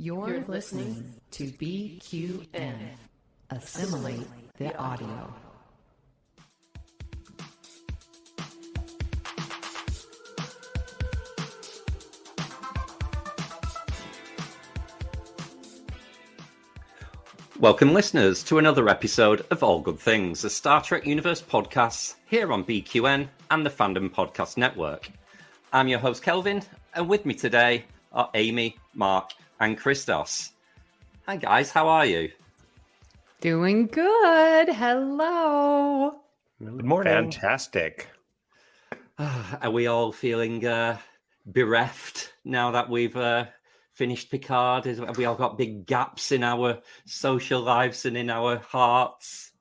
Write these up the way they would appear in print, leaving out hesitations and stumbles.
You're listening to BQN. Assimilate the audio. Welcome, listeners, to another episode of All Good Things, a Star Trek Universe podcast here on BQN and the Fandom Podcast Network. I'm your host, Kelvin, and with me today are Amy, Mark, and Christos. Hi, guys. How are you? Doing good. Hello. Good morning. Fantastic. Are we all feeling bereft now that we've finished Picard? Have we all got big gaps in our social lives and in our hearts?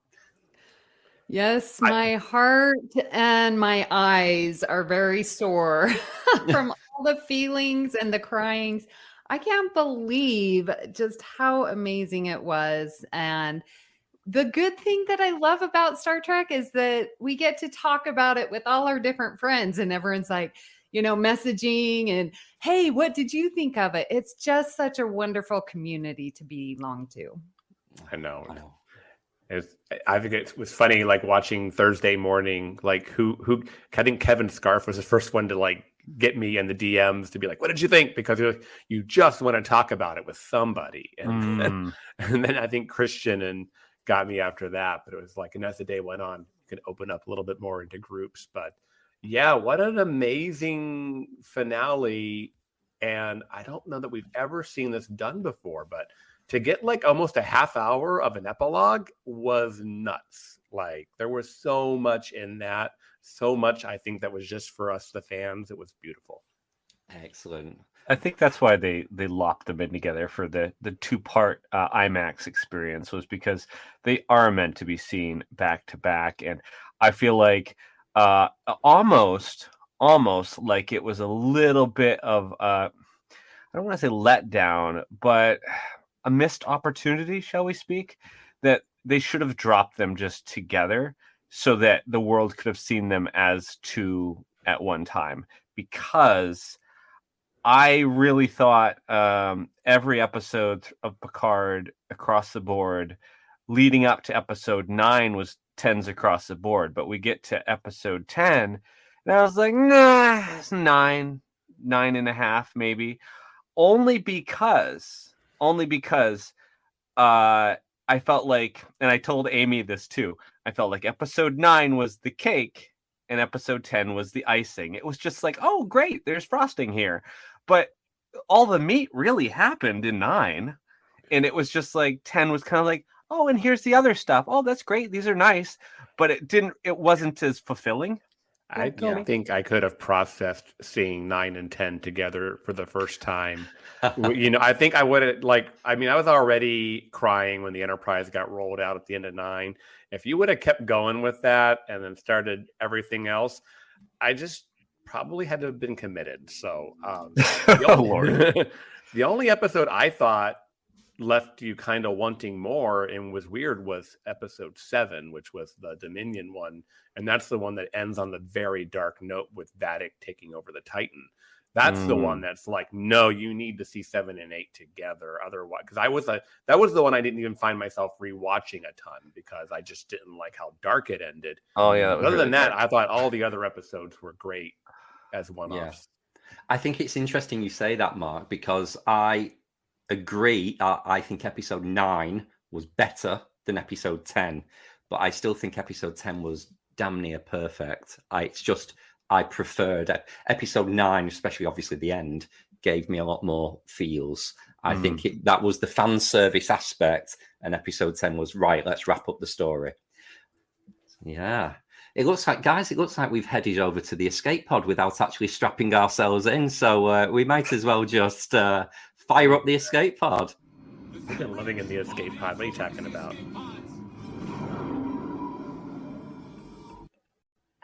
Yes, my heart and my eyes are very sore from all the feelings and the cryings. I can't believe just how amazing it was. And the good thing that I love about Star Trek is that we get to talk about it with all our different friends, and everyone's like, messaging and, hey, what did you think of it? It's just such a wonderful community to belong to. I know. I think it was funny, like watching Thursday morning, like who I think Kevin Scarf was the first one to like get me in the DMs to be like, what did you think? Because you just want to talk about it with somebody. And then I think Christian got me after that, but it was like, and as the day went on, you could open up a little bit more into groups. But yeah, what an amazing finale. And I don't know that we've ever seen this done before, but to get like almost a half hour of an epilogue was nuts. Like there was so much in that, so much I think that was just for us, the fans. It was beautiful. Excellent. I think that's why they locked them in together for the two-part IMAX experience, was because they are meant to be seen back to back. And I feel like almost like it was a little bit of I don't want to say letdown, but a missed opportunity, shall we speak, that they should have dropped them just together so that the world could have seen them as two at one time. Because I really thought every episode of Picard across the board leading up to episode 9 was 10s across the board, but we get to episode 10 and I was like, nah, it's 9.5 maybe, only because I felt like, and I told Amy this too, I felt like episode 9 was the cake and episode 10 was the icing. It was just like, oh great, there's frosting here, but all the meat really happened in 9, and it was just like 10 was kind of like, oh, and here's the other stuff. Oh, that's great. These are nice. But it wasn't as fulfilling. I don't think I could have processed seeing 9 and 10 together for the first time. I think I would have I was already crying when the Enterprise got rolled out at the end of 9. If you would have kept going with that and then started everything else, I just probably had to have been committed. So Lord. The only episode I thought left you kind of wanting more and was weird was episode 7, which was the Dominion one, and that's the one that ends on the very dark note with Vadic taking over the Titan. That's the one that's like, no, you need to see 7 and 8 together, otherwise, because that was the one I didn't even find myself rewatching a ton because I just didn't like how dark it ended. Oh yeah, other than that, I thought all the other episodes were great as one-offs. I think it's interesting you say that, Mark, because I agree. I think episode 9 was better than episode 10, but I still think episode 10 was damn near perfect. I preferred episode 9, especially obviously the end, gave me a lot more feels. I think that was the fan service aspect, and episode 10 was right. Let's wrap up the story. Yeah. It looks like we've headed over to the escape pod without actually strapping ourselves in. So we might as well just fire up the escape pod. We've been living in the escape pod. What are you talking about?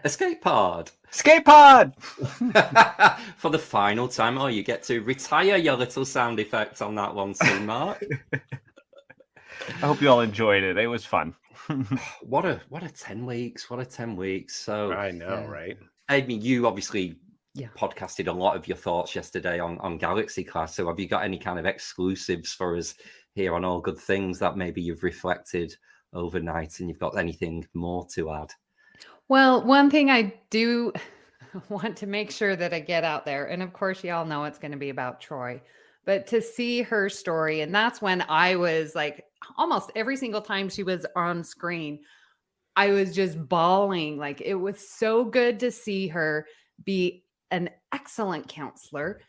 Escape pod. Escape pod! For the final time. Oh, you get to retire your little sound effects on that one soon, Mark. I hope you all enjoyed it. It was fun. What a 10 weeks. So I know, right? I mean, you obviously podcasted a lot of your thoughts yesterday on Galaxy Class. So have you got any kind of exclusives for us here on All Good Things that maybe you've reflected overnight and you've got anything more to add? Well, one thing I do want to make sure that I get out there, and of course, y'all know it's going to be about Troy, but to see her story, and that's when I was like, almost every single time she was on screen, I was just bawling. Like, it was so good to see her be an excellent counselor,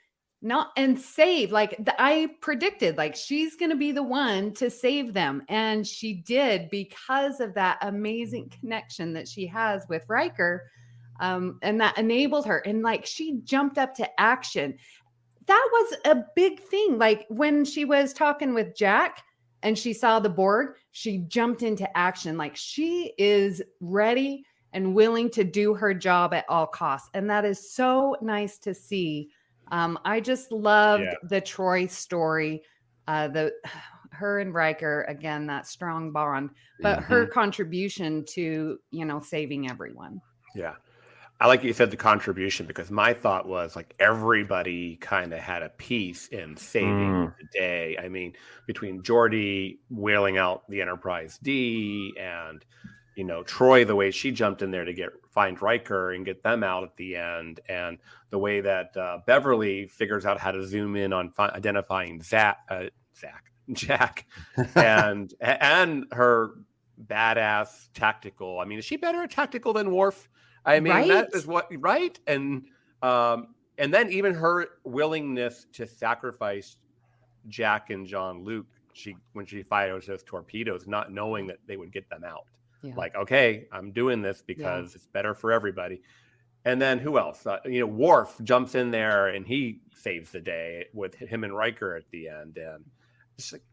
and save. Like, I predicted, like, she's going to be the one to save them, and she did, because of that amazing connection that she has with Riker, and that enabled her. And like, she jumped up to action. That was a big thing. Like, when she was talking with Jack and she saw the Borg, she jumped into action. Like, she is ready and willing to do her job at all costs. And that is so nice to see. I just loved the Troy story, her and Riker, again, that strong bond, but her contribution to, saving everyone. Yeah. I like you said the contribution, because my thought was like everybody kind of had a piece in saving the day. I mean, between Geordi wailing out the Enterprise D and, Troy, the way she jumped in there to find Riker and get them out at the end, and the way that Beverly figures out how to zoom in on identifying Jack, and her badass tactical. I mean, is she better at tactical than Worf? I mean, that is right. And then even her willingness to sacrifice Jack and Jean-Luc, when she fires those torpedoes, not knowing that they would get them out. Yeah. Like, okay, I'm doing this because it's better for everybody. And then who else? Worf jumps in there and he saves the day with him and Riker at the end. And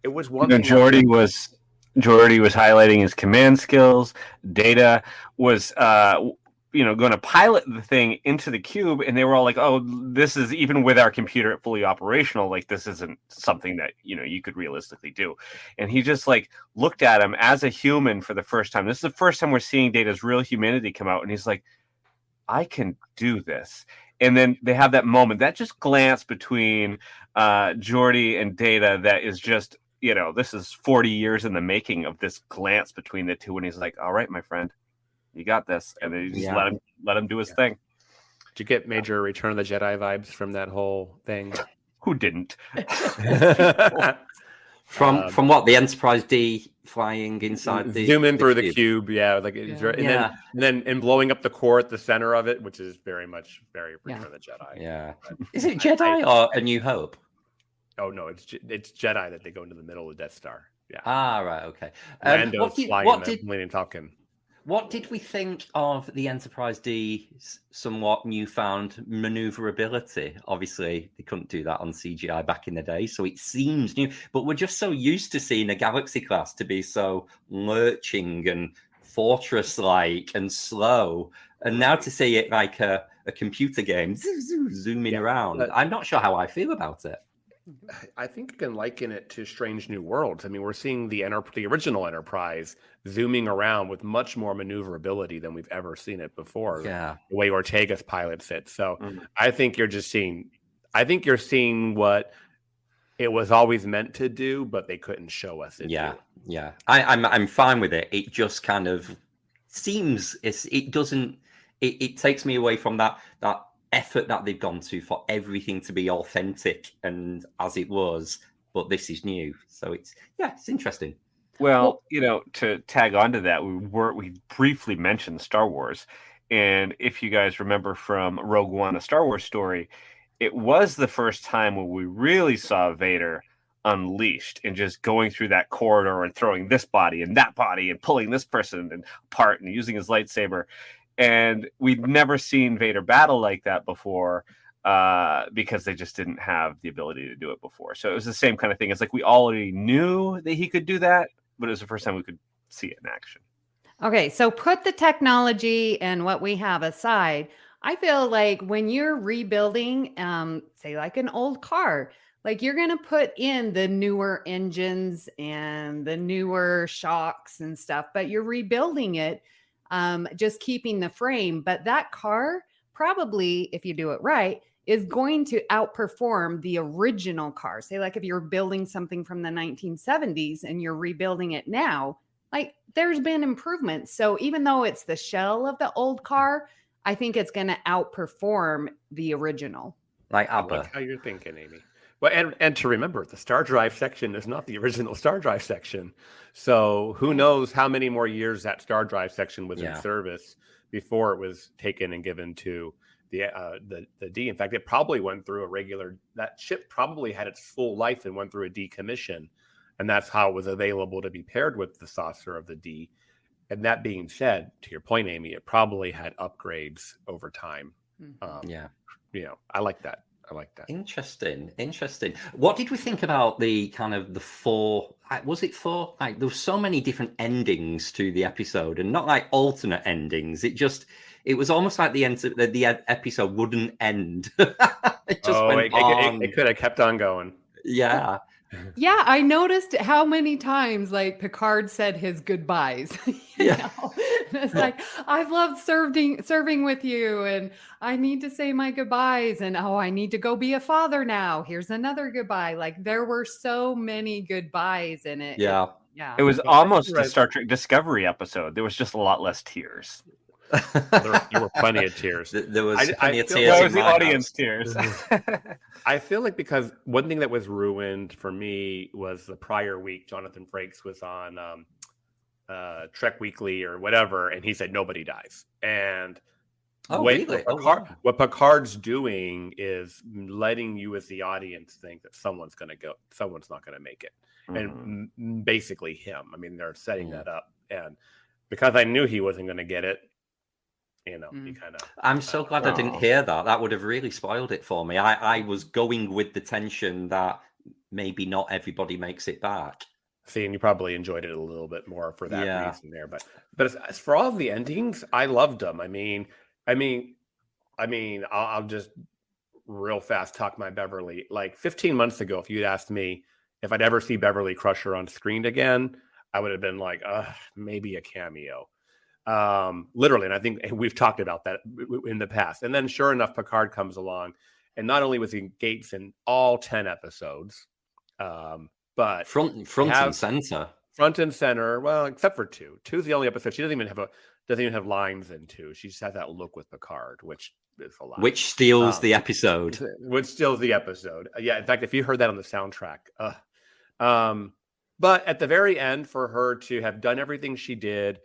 it was one thing. Geordi was highlighting his command skills. Data was going to pilot the thing into the cube, and they were all like, oh, this is, even with our computer fully operational, like, this isn't something that you could realistically do. And he just like looked at him as a human for the first time. This is the first time we're seeing Data's real humanity come out, and he's like, I can do this. And then they have that moment, that just glance between Geordi and Data, that is just, this is 40 years in the making of this glance between the two, and he's like, all right, my friend, you got this. And then you just let him do his thing. Did you get major Return of the Jedi vibes from that whole thing? Who didn't? From what, the Enterprise D flying inside the zoom in through the cube. And then blowing up the core at the center of it, which is very Return of the Jedi. Yeah. Is it Jedi or A New Hope? Oh no, it's Jedi that they go into the middle of the Death Star. Yeah. Ah, right, okay. Lando's flying the Millennium Falcon. What did we think of the Enterprise D's somewhat newfound maneuverability? Obviously, they couldn't do that on CGI back in the day, so it seems new. But we're just so used to seeing a Galaxy class to be so lurching and fortress-like and slow. And now to see it like a computer game, zooming around, I'm not sure how I feel about it. I think you can liken it to Strange New Worlds. I mean, we're seeing the original Enterprise zooming around with much more maneuverability than we've ever seen it before. Yeah, the way Ortega's pilots it. So I think you're seeing what it was always meant to do, but they couldn't show us it. Yeah. I'm fine with it. It just kind of seems it takes me away from that effort that they've gone to for everything to be authentic and as it was, but this is new, so it's interesting. Well, to tag on to that, we briefly mentioned Star Wars, and if you guys remember from Rogue One, a Star Wars story, it was the first time when we really saw Vader unleashed and just going through that corridor and throwing this body and that body and pulling this person apart and using his lightsaber. And we'd never seen Vader battle like that before because they just didn't have the ability to do it before. So it was the same kind of thing. It's like we already knew that he could do that, but it was the first time we could see it in action. Okay, so put the technology and what we have aside. I feel like when you're rebuilding, say like an old car, like you're going to put in the newer engines and the newer shocks and stuff, but you're rebuilding it. Just keeping the frame, but that car probably, if you do it right, is going to outperform the original car. Say, like if you're building something from the 1970s and you're rebuilding it now, like there's been improvements. So even though it's the shell of the old car, I think it's going to outperform the original. Like I ABBA. like how you're thinking, Amy. Well, and to remember, the Star Drive section is not the original Star Drive section. So who knows how many more years that Star Drive section was in service before it was taken and given to the D. In fact, it probably went through that ship probably had its full life and went through a decommission. And that's how it was available to be paired with the saucer of the D. And that being said, to your point, Amy, it probably had upgrades over time. I like that. Interesting. What did we think about the kind of the four? Was it four? Like there were so many different endings to the episode, and not like alternate endings. It was almost like the episode wouldn't end. It just went on. It could have kept on going. Yeah. Yeah, I noticed how many times like Picard said his goodbyes. And it's like, I've loved serving with you, and I need to say my goodbyes, and I need to go be a father now. Here's another goodbye. Like there were so many goodbyes in it. Yeah. It was almost a Star Trek Discovery episode. There was just a lot less tears. There were plenty of tears. There was plenty of tears. That was the audience tears. I feel like because one thing that was ruined for me was the prior week, Jonathan Frakes was on Trek Weekly or whatever, and he said nobody dies. And what Picard's doing is letting you as the audience think that someone's not going to make it. And basically him. I mean, they're setting that up. And because I knew he wasn't going to get it, he kind of. I'm so glad I didn't hear that. That would have really spoiled it for me. I was going with the tension that maybe not everybody makes it back. See, and you probably enjoyed it a little bit more for that reason there. But as for all of the endings, I loved them. I mean, I'll just real fast talk my Beverly. Like 15 months ago, if you'd asked me if I'd ever see Beverly Crusher on screen again, I would have been like, maybe a cameo. Literally, and I think we've talked about that in the past. And then sure enough, Picard comes along, and not only was he Gates in all 10 episodes, but front and center. Front and center, well, except for two. Two's the only episode. She doesn't even have lines in two. She just has that look with Picard, which is a lot. Which steals the episode. Yeah, in fact, if you heard that on the soundtrack. But at the very end, for her to have done everything she did,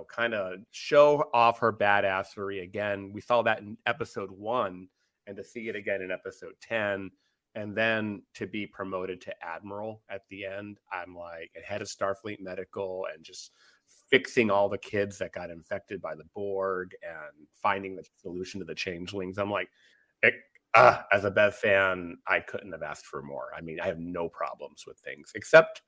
kind of show off her badassery again. We saw that in episode 1, and to see it again in episode 10, and then to be promoted to Admiral at the end. I'm like, head of Starfleet Medical, and just fixing all the kids that got infected by the Borg and finding the solution to the changelings. I'm like, as a Bev fan, I couldn't have asked for more. I mean, I have no problems with things, except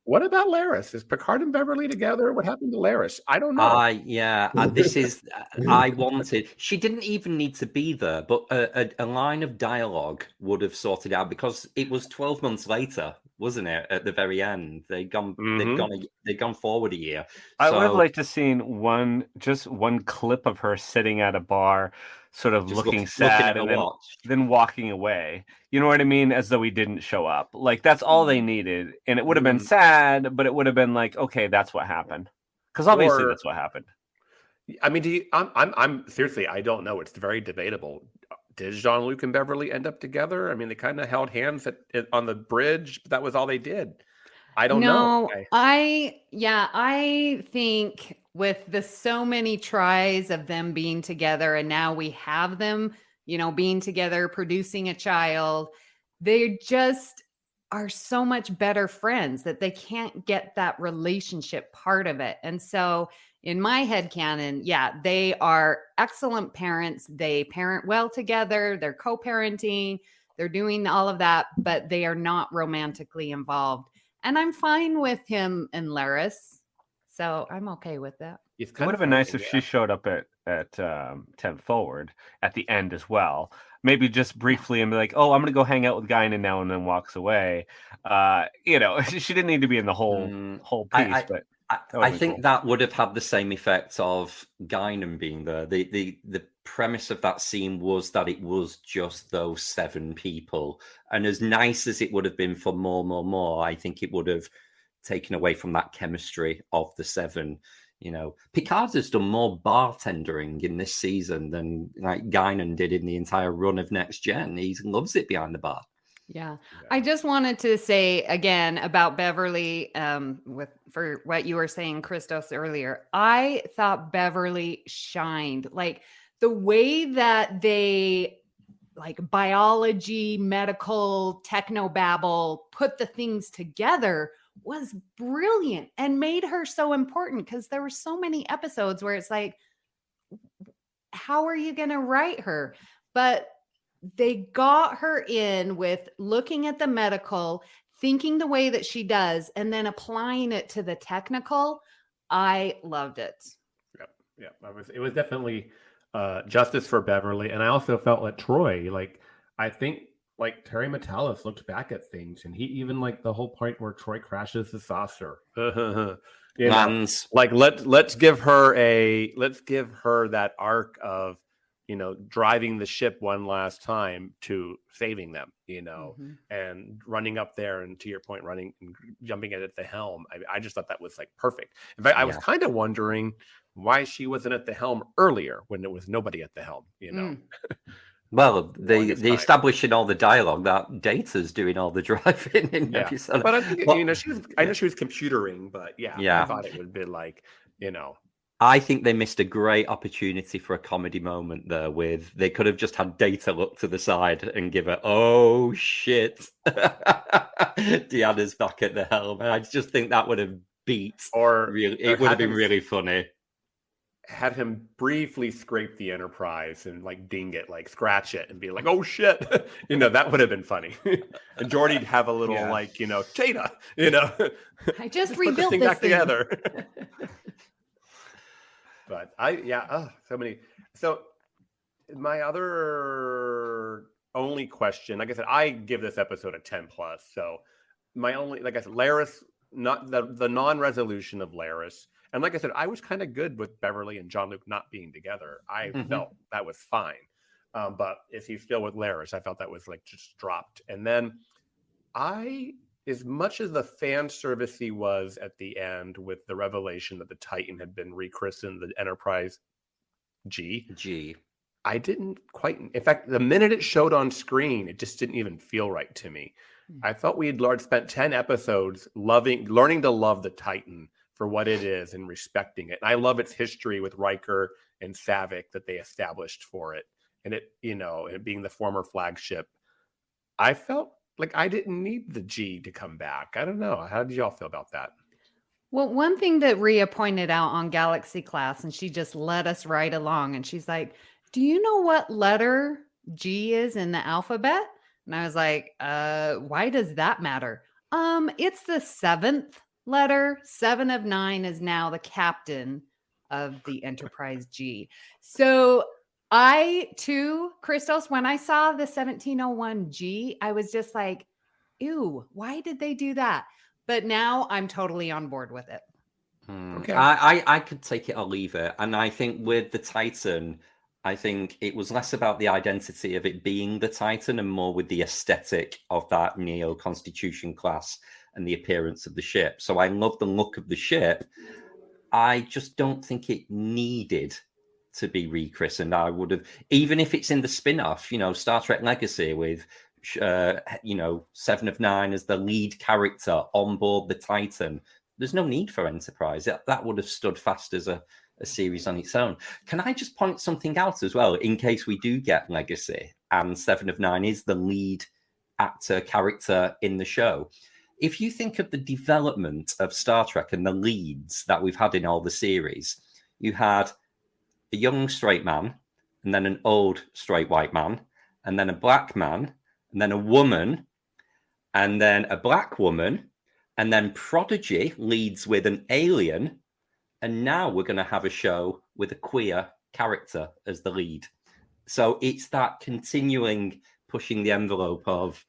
what about Laris? Is Picard and Beverly together? What happened to Laris? I don't know. This is, I wanted, she didn't even need to be there, but a line of dialogue would have sorted out, because it was 12 months later, wasn't it? At the very end, they'd gone forward a year. I would have liked to seen one clip of her sitting at a bar, sort of looking sad, and then walking away. You know what I mean? As though he didn't show up. Like, that's all they needed. And it would have been sad, but it would have been like, okay, that's what happened. Because obviously that's what happened. I mean, I'm seriously, I don't know. It's very debatable. Did Jean-Luc and Beverly end up together? I mean, they kind of held hands on the bridge, but that was all they did. I don't know. I think with so many tries of them being together, and now we have them, being together, producing a child, they just are so much better friends that they can't get that relationship part of it. And so in my headcanon, they are excellent parents. They parent well together. They're co-parenting. They're doing all of that, but they are not romantically involved. And I'm fine with him and Laris. So I'm okay with that. It would have been nice if she showed up at 10 Forward at the end as well. Maybe just briefly and be like, oh, I'm going to go hang out with Guinan now, and then walks away. She didn't need to be in the whole piece. But I think that would have had the same effect of Guinan being there. The premise of that scene was that it was just those 7 people. And as nice as it would have been for more, I think it would have taken away from that chemistry of the 7. Picard has done more bartendering in this season than like Guinan did in the entire run of Next Gen. He loves it behind the bar. Yeah. I just wanted to say again about Beverly, for what you were saying, Christos, earlier. I thought Beverly shined. Like the way that they, like biology, medical, technobabble, put the things together was brilliant and made her so important, because there were so many episodes where it's like, how are you going to write her? But they got her in with looking at the medical, thinking the way that she does, and then applying it to the technical. I loved it. Yep. It was definitely justice for Beverly. And I also felt like Troy, I think Terry Matalas looked back at things, and he even the whole point where Troy crashes the saucer. Lands. Let's give her that arc of driving the ship one last time to saving them, and running up there, and to your point, running and jumping at the helm. I just thought that was perfect. In fact, I was kind of wondering why she wasn't at the helm earlier when there was nobody at the helm, Well, they establish in all the dialogue that Data's doing all the driving in episode. But I think I know she was computering, but I thought it would be I think they missed a great opportunity for a comedy moment there. They could have just had Data look to the side and give her, oh shit, Deanna's back at the helm. And I just think that would have it would have been really funny. Had him briefly scrape the Enterprise and ding it, scratch it and be like, oh shit, that would have been funny. And Geordi'd have a little Data, I just put rebuilt this thing this back thing. together. But so many. So my other only question, like I said, I give this episode a 10+. So my only, like I said, Laris, not the non-resolution of Laris. And like I said, I was kind of good with Beverly and Jean-Luc not being together. I felt that was fine. But if he's still with Laris, I felt that was just dropped. And then as much as the fan service he was at the end with the revelation that the Titan had been rechristened the Enterprise G, I didn't quite. In fact, the minute it showed on screen, it just didn't even feel right to me. I thought we had spent 10 episodes learning to love the Titan for what it is and respecting it. And I love its history with Riker and Savick that they established for it. And it being the former flagship, I felt like I didn't need the G to come back. I don't know. How did y'all feel about that? Well, one thing that Rhea pointed out on Galaxy Class, and she just led us right along, and she's like, do you know what letter G is in the alphabet? And I was like, why does that matter? It's the 7th letter. 7 of 9 is now the captain of the Enterprise G. So I, too, Christos, when I saw the 1701 G, I was just like, ew, why did they do that? But now I'm totally on board with it. Okay. I could take it or leave it. And I think with the Titan, I think it was less about the identity of it being the Titan and more with the aesthetic of that Neo-Constitution class and the appearance of the ship. So I love the look of the ship. I just don't think it needed to be rechristened. I would have, even if it's in the spin-off, Star Trek Legacy with, 7 of 9 as the lead character on board the Titan. There's no need for Enterprise. That would have stood fast as a series on its own. Can I just point something out as well, in case we do get Legacy and 7 of 9 is the lead actor character in the show? If you think of the development of Star Trek and the leads that we've had in all the series, you had a young straight man, and then an old straight white man, and then a black man, and then a woman, and then a black woman, and then Prodigy leads with an alien, and now we're going to have a show with a queer character as the lead. So it's that continuing pushing the envelope of,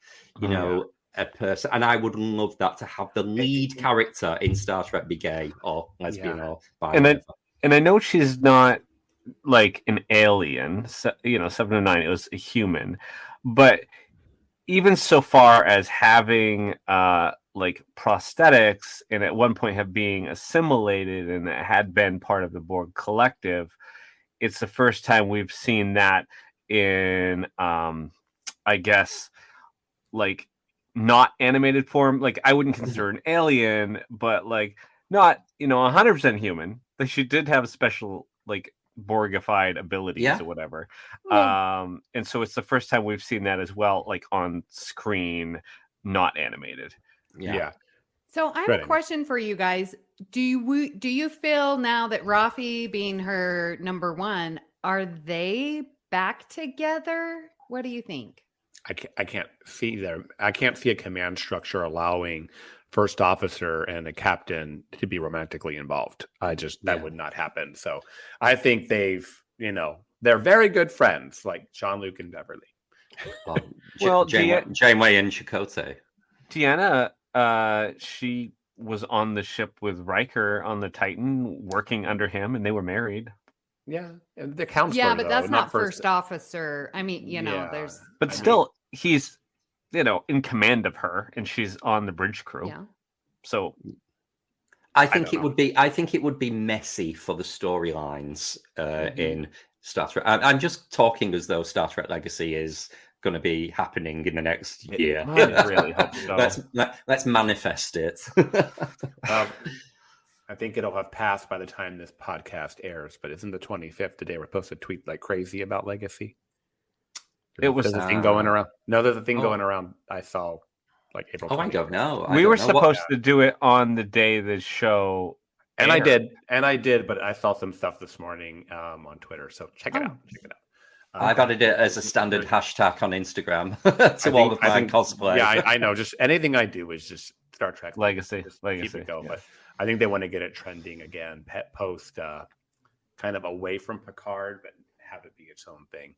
a person. And I would love that, to have the lead character in Star Trek be gay or lesbian or bi. And I know she's not like an alien. So, 709, it was a human. But even so far as having like prosthetics and at one point have being assimilated and it had been part of the Borg collective, it's the first time we've seen that in I guess like not animated form. Like I wouldn't consider an alien, but like not 100% human. Like she did have a special like Borgified abilities or whatever. And so it's the first time we've seen that as well, like on screen, not animated. Yeah. So I have a question for you guys. Do you feel now that Rafi being her number one, are they back together? What do you think? I can't see them. I can't see a command structure allowing first officer and a captain to be romantically involved. That would not happen. So I think they're very good friends, like Jean-Luc and Beverly. Janeway and Chakotay. Deanna, she was on the ship with Riker on the Titan, working under him, and they were married. Yeah, and the counselor. Yeah, but that's not first officer. I mean, there's. But still, he's in command of her, and she's on the bridge crew. Yeah. So, I think it would be messy for the storylines in Star Trek. I'm just talking as though Star Trek Legacy is going to be happening in the next year. I really hope so. Let's manifest it. I think it'll have passed by the time this podcast airs, but isn't the 25th the day we're supposed to tweet like crazy about Legacy? There's a thing going around. No, there's a thing going around. I saw like April 20th. I don't know. We were supposed to do it on the day the show and aired. I did, but I saw some stuff this morning on Twitter, so check it out. I've added it as a standard hashtag on Instagram to all of my cosplay. Yeah, I know. Just anything I do is just Star Trek Legacy. Keep it going. Yeah. But I think they want to get it trending again. Post kind of away from Picard, but have it be its own thing.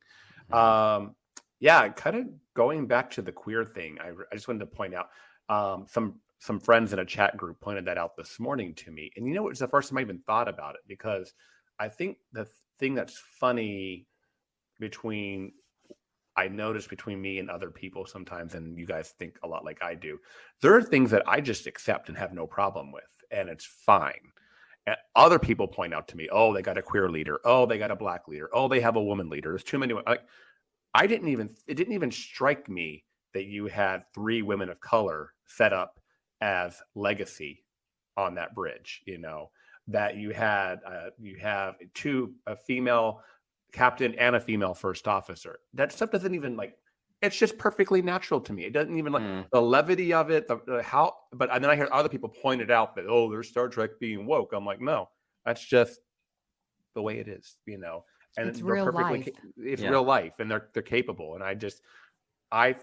Kind of going back to the queer thing. I just wanted to point out some friends in a chat group pointed that out this morning to me, and it's the first time I even thought about it, because I think the thing that's funny I notice between me and other people sometimes, and you guys think a lot like I do, there are things that I just accept and have no problem with, and it's fine. And other people point out to me, oh, they got a queer leader. Oh, they got a black leader. Oh, they have a woman leader. There's too many. It didn't even strike me that you had 3 women of color set up as Legacy on that bridge, that you have a female captain and a female first officer. That stuff doesn't even it's just perfectly natural to me. It doesn't even the levity of it, but then I hear other people point it out that, oh, there's Star Trek being woke. I'm like, no, that's just the way it is, and it's real life. It's real life, and they're capable. And I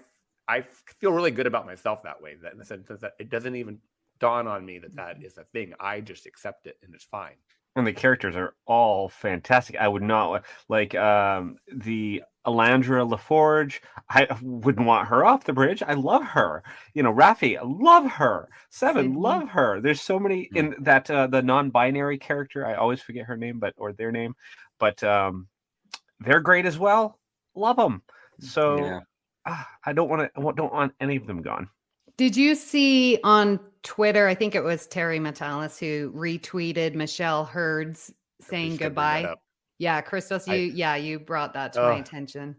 feel really good about myself that way, that in the sense that it doesn't even dawn on me that is a thing. I just accept it and it's fine. And the characters are all fantastic. I would not like the Alandra LaForge. I wouldn't want her off the bridge. I love her. Raffi, I love her. Seven, love her. There's so many in that the non-binary character. I always forget her name, or their name, but they're great as well. Love them. So I don't want any of them gone. Did you see on Twitter, I think it was Terry Metalis who retweeted Michelle Hurd's saying goodbye? Yeah, Christos, you brought that to my attention.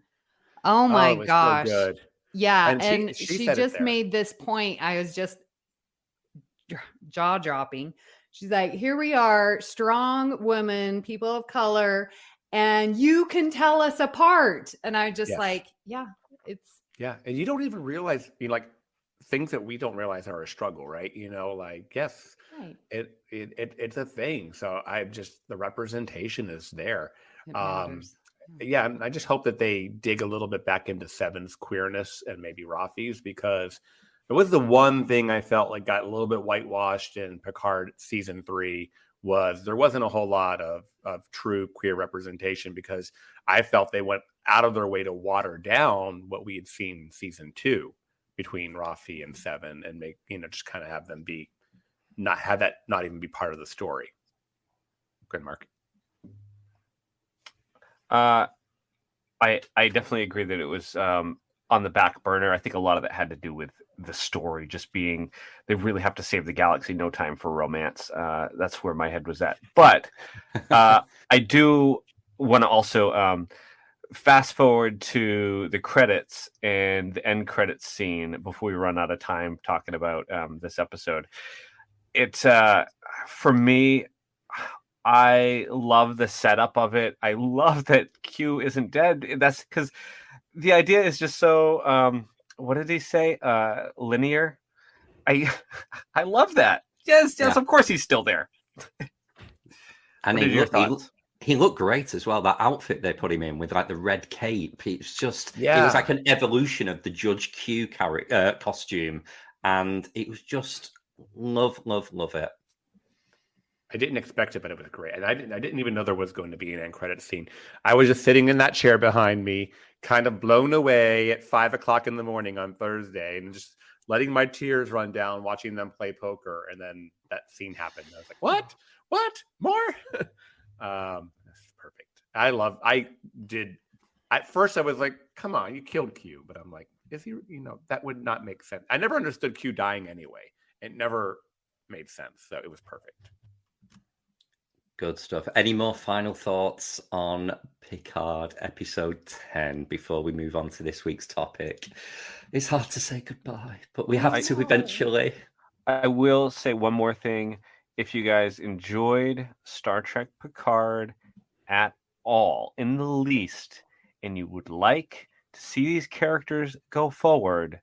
Oh my gosh. So good. Yeah, and she just made this point. I was just jaw-dropping. She's like, here we are, strong women, people of color, and you can tell us apart. And I just it's... Yeah, and you don't even realize, things that we don't realize are a struggle, right? Yes, right. It's a thing. So the representation is there. And I just hope that they dig a little bit back into Seven's queerness and maybe Rafi's, because it was the one thing I felt like got a little bit whitewashed in Picard season 3 was there wasn't a whole lot of true queer representation, because I felt they went out of their way to water down what we had seen in season 2 between Rafi and Seven, and make, just kind of have them not even be part of the story. Good, Mark. I definitely agree that it was on the back burner. I think a lot of that had to do with the story just being they really have to save the galaxy, no time for romance. That's where my head was at. But I do want to also fast forward to the credits and the end credits scene before we run out of time talking about this episode. It's for me, I love the setup of it. I love that Q isn't dead. That's because the idea is just so what did he say? Linear. I love that. Yes, Yeah. of course he's still there. And he looked great as well. That outfit they put him in with like the red cape. It's just it was like an evolution of the Judge Q costume, and it was just love it. I didn't expect it, but it was great. And I didn't even know there was going to be an end credit scene. I was just sitting in that chair behind me, kind of blown away at 5 o'clock in the morning on Thursday, and just letting my tears run down, watching them play poker. And then that scene happened. I was like, what? More? That's perfect. At first I was like, come on, you killed Q. But I'm like, is he, that would not make sense. I never understood Q dying anyway. It never made sense. So it was perfect. Good stuff. Any more final thoughts on Picard episode 10 before we move on to this week's topic? It's hard to say goodbye, but we have to eventually. I will say one more thing. If you guys enjoyed Star Trek Picard at all, in the least, and you would like to see these characters go forward,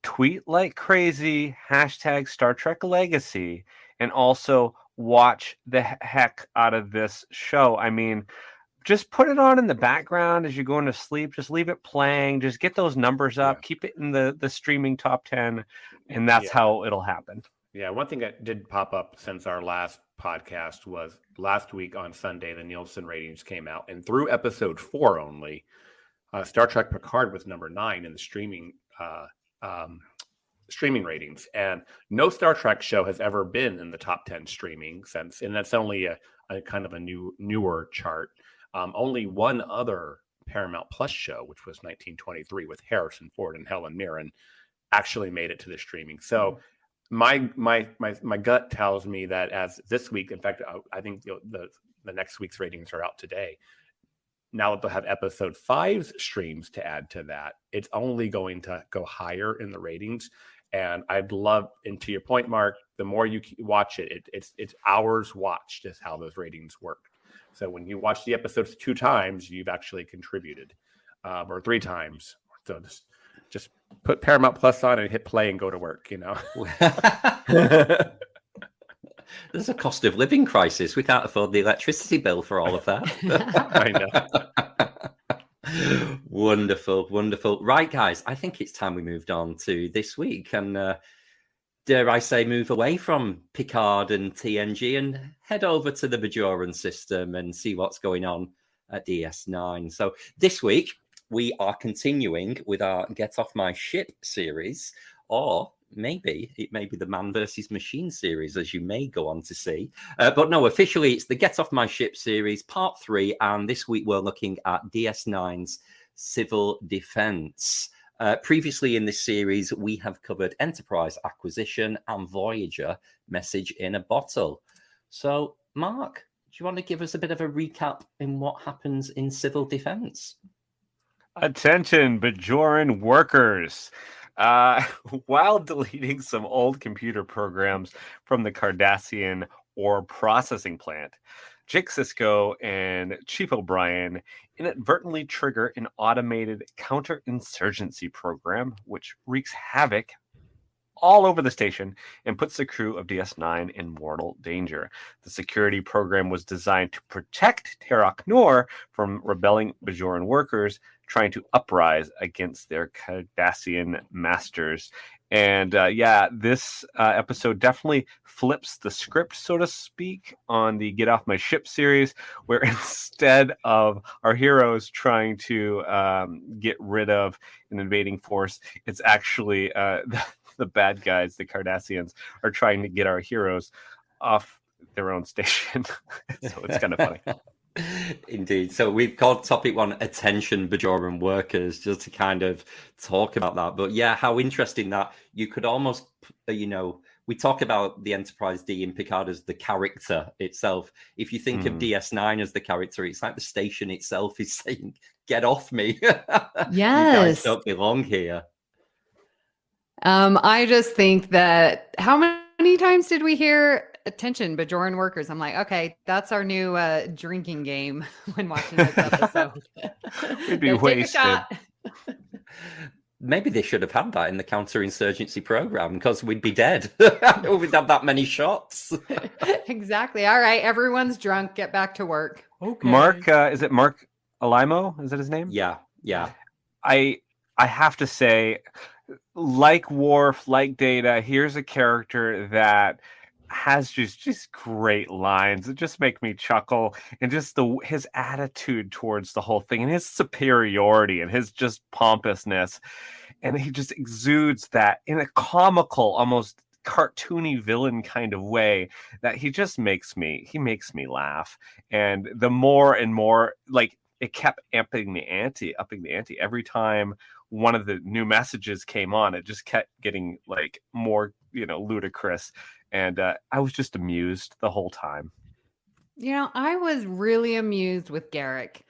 tweet like crazy, hashtag Star Trek Legacy, and also watch the heck out of this show. I mean, just put it on in the background as you're going to sleep. Just leave it playing. Just get those numbers up. Yeah. Keep it in the streaming top 10, and that's how it'll happen. Yeah, one thing that did pop up since our last podcast was last week on Sunday, the Nielsen ratings came out, and through episode 4 only, Star Trek Picard was number 9 in the streaming ratings, and no Star Trek show has ever been in the top 10 streaming since, and that's only a kind of a newer chart. Only one other Paramount Plus show, which was 1923 with Harrison Ford and Helen Mirren, actually made it to the streaming. So my gut tells me that as this week, in fact, I think the next week's ratings are out today. Now that they'll have episode 5's streams to add to that, it's only going to go higher in the ratings. And I'd love, and to your point, Mark, the more you watch it's hours watched is how those ratings work. So when you watch the episodes 2 times, you've actually contributed, or 3 times. So just put Paramount Plus on and hit play and go to work, There's a cost of living crisis. We can't afford the electricity bill for all of that. I know. Wonderful. Right, guys, I think it's time we moved on to this week. And dare I say, move away from Picard and TNG and head over to the Bajoran system and see what's going on at DS9. So this week, we are continuing with our Get Off My Ship series, or maybe it may be the Man versus Machine series, as you may go on to see. But no, officially, it's the Get Off My Ship series, part 3. And this week, we're looking at DS9's Civil Defense. Previously in this series, we have covered Enterprise Acquisition and Voyager Message in a Bottle. So, Mark, do you want to give us a bit of a recap in what happens in Civil Defense? Attention, Bajoran Workers. While deleting some old computer programs from the Cardassian ore processing plant, Jake Sisko and Chief O'Brien inadvertently trigger an automated counterinsurgency program, which wreaks havoc all over the station and puts the crew of DS9 in mortal danger. The security program was designed to protect Terok Nor from rebelling Bajoran workers trying to uprise against their Cardassian masters. And this episode definitely flips the script, so to speak, on the Get Off My Ship series, where instead of our heroes trying to get rid of an invading force, it's actually the bad guys, the Cardassians, are trying to get our heroes off their own station. So it's kind of funny. Indeed. So we've called topic one "Attention, Bajoran Workers," just to kind of talk about that. But yeah, how interesting that you could almost, we talk about the Enterprise D in Picard as the character itself. If you think of DS9 as the character, it's like the station itself is saying, "Get off me! You guys don't belong here." I just think that how many times did we hear "Attention, Bajoran Workers"? I'm like, okay, that's our new drinking game when watching this episode. We'd be wasted. Maybe they should have had that in the counterinsurgency program because we'd be dead. We'd have that many shots. Exactly. All right, everyone's drunk. Get back to work. Okay. Mark, is it Mark Alimo? Is that his name? Yeah. I have to say, like Worf, like Data, here's a character that has just great lines that just make me chuckle, and just his attitude towards the whole thing and his superiority and his just pompousness, and he just exudes that in a comical, almost cartoony villain kind of way that he makes me laugh. And the more and more, like, it kept upping the ante every time one of the new messages came on. It just kept getting like more, ludicrous. And I was just amused the whole time. I was really amused with Garak.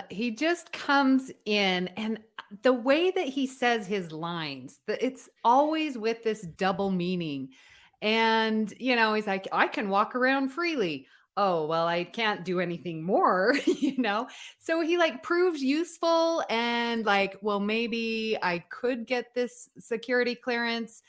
He just comes in, and the way that he says his lines, it's always with this double meaning. And, he's like, I can walk around freely. Oh, well, I can't do anything more, So he proves useful and well, maybe I could get this security clearance.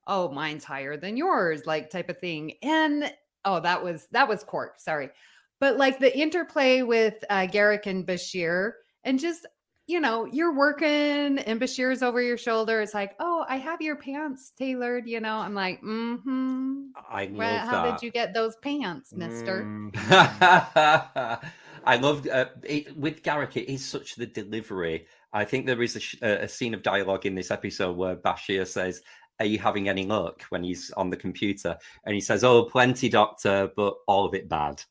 Oh, mine's higher than yours, type of thing. And that was Quark, sorry. But the interplay with Garak and Bashir, and just, you're working and Bashir's over your shoulder. It's like, oh, I have your pants tailored, I'm like, I love that. How did you get those pants, mister? I loved it with Garak. It is such the delivery. I think there is a scene of dialogue in this episode where Bashir says, "Are you having any luck?" when he's on the computer, and he says, "Oh, plenty, Doctor, but all of it bad."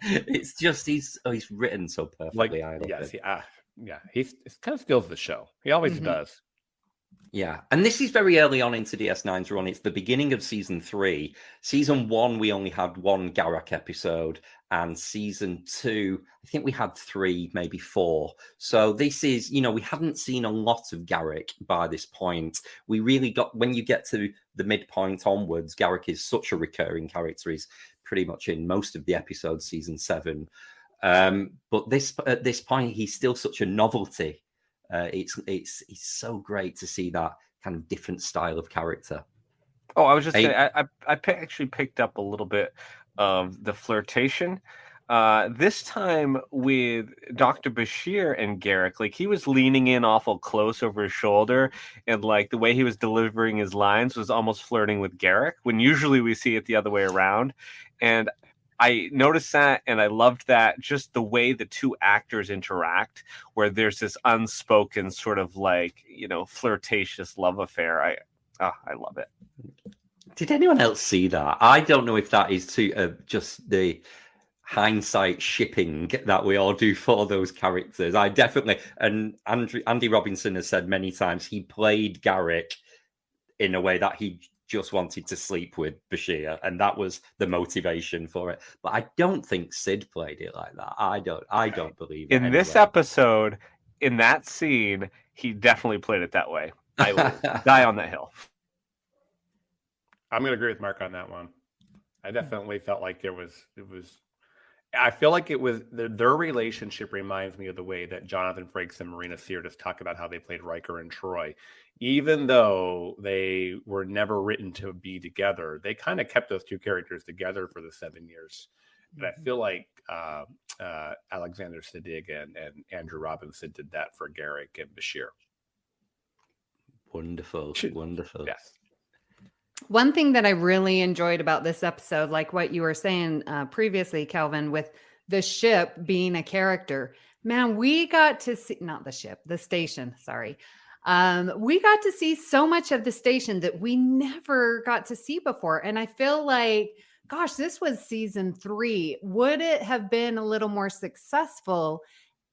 It's just he's written so perfectly. I love it. He kind of steals the show. He always does. Yeah, and this is very early on into DS9's run. It's the beginning of season 3. Season 1, we only had one Garak episode, and season 2, I think we had 3, maybe 4. So this is, we hadn't seen a lot of Garak by this point. We really got, when you get to the midpoint onwards, Garak is such a recurring character. He's pretty much in most of the episodes, season 7. But at this point, he's still such a novelty. It's so great to see that kind of different style of character. Oh, I was just saying, I actually picked up a little bit of the flirtation. This time with Dr. Bashir and Garak, he was leaning in awful close over his shoulder, and the way he was delivering his lines was almost flirting with Garak, when usually we see it the other way around. And I noticed that, and I loved that, just the way the two actors interact, where there's this unspoken sort of flirtatious love affair. I love it. Did anyone else see that? I don't know if that is just the hindsight shipping that we all do for those characters. I definitely, and Andy Robinson has said many times, he played Garak in a way that he just wanted to sleep with Bashir, and that was the motivation for it. But I don't think Sid played it like that. I don't believe it. In this episode, in that scene, he definitely played it that way. I will die on that hill. I'm going to agree with Mark on that one. I definitely felt like it was. I feel like it was their relationship reminds me of the way that Jonathan Frakes and Marina Sirtis talk about how they played Riker and Troy. Even though they were never written to be together, they kind of kept those two characters together for the 7 years. And I feel like Alexander Siddig and Andrew Robinson did that for Garak and Bashir. Wonderful. Yes. One thing that I really enjoyed about this episode, like what you were saying previously, Kelvin, with the ship being a character, man, we got to see, not the ship, the station, sorry. We got to see so much of the station that we never got to see before. And I feel like gosh, this was season 3. Would it have been a little more successful?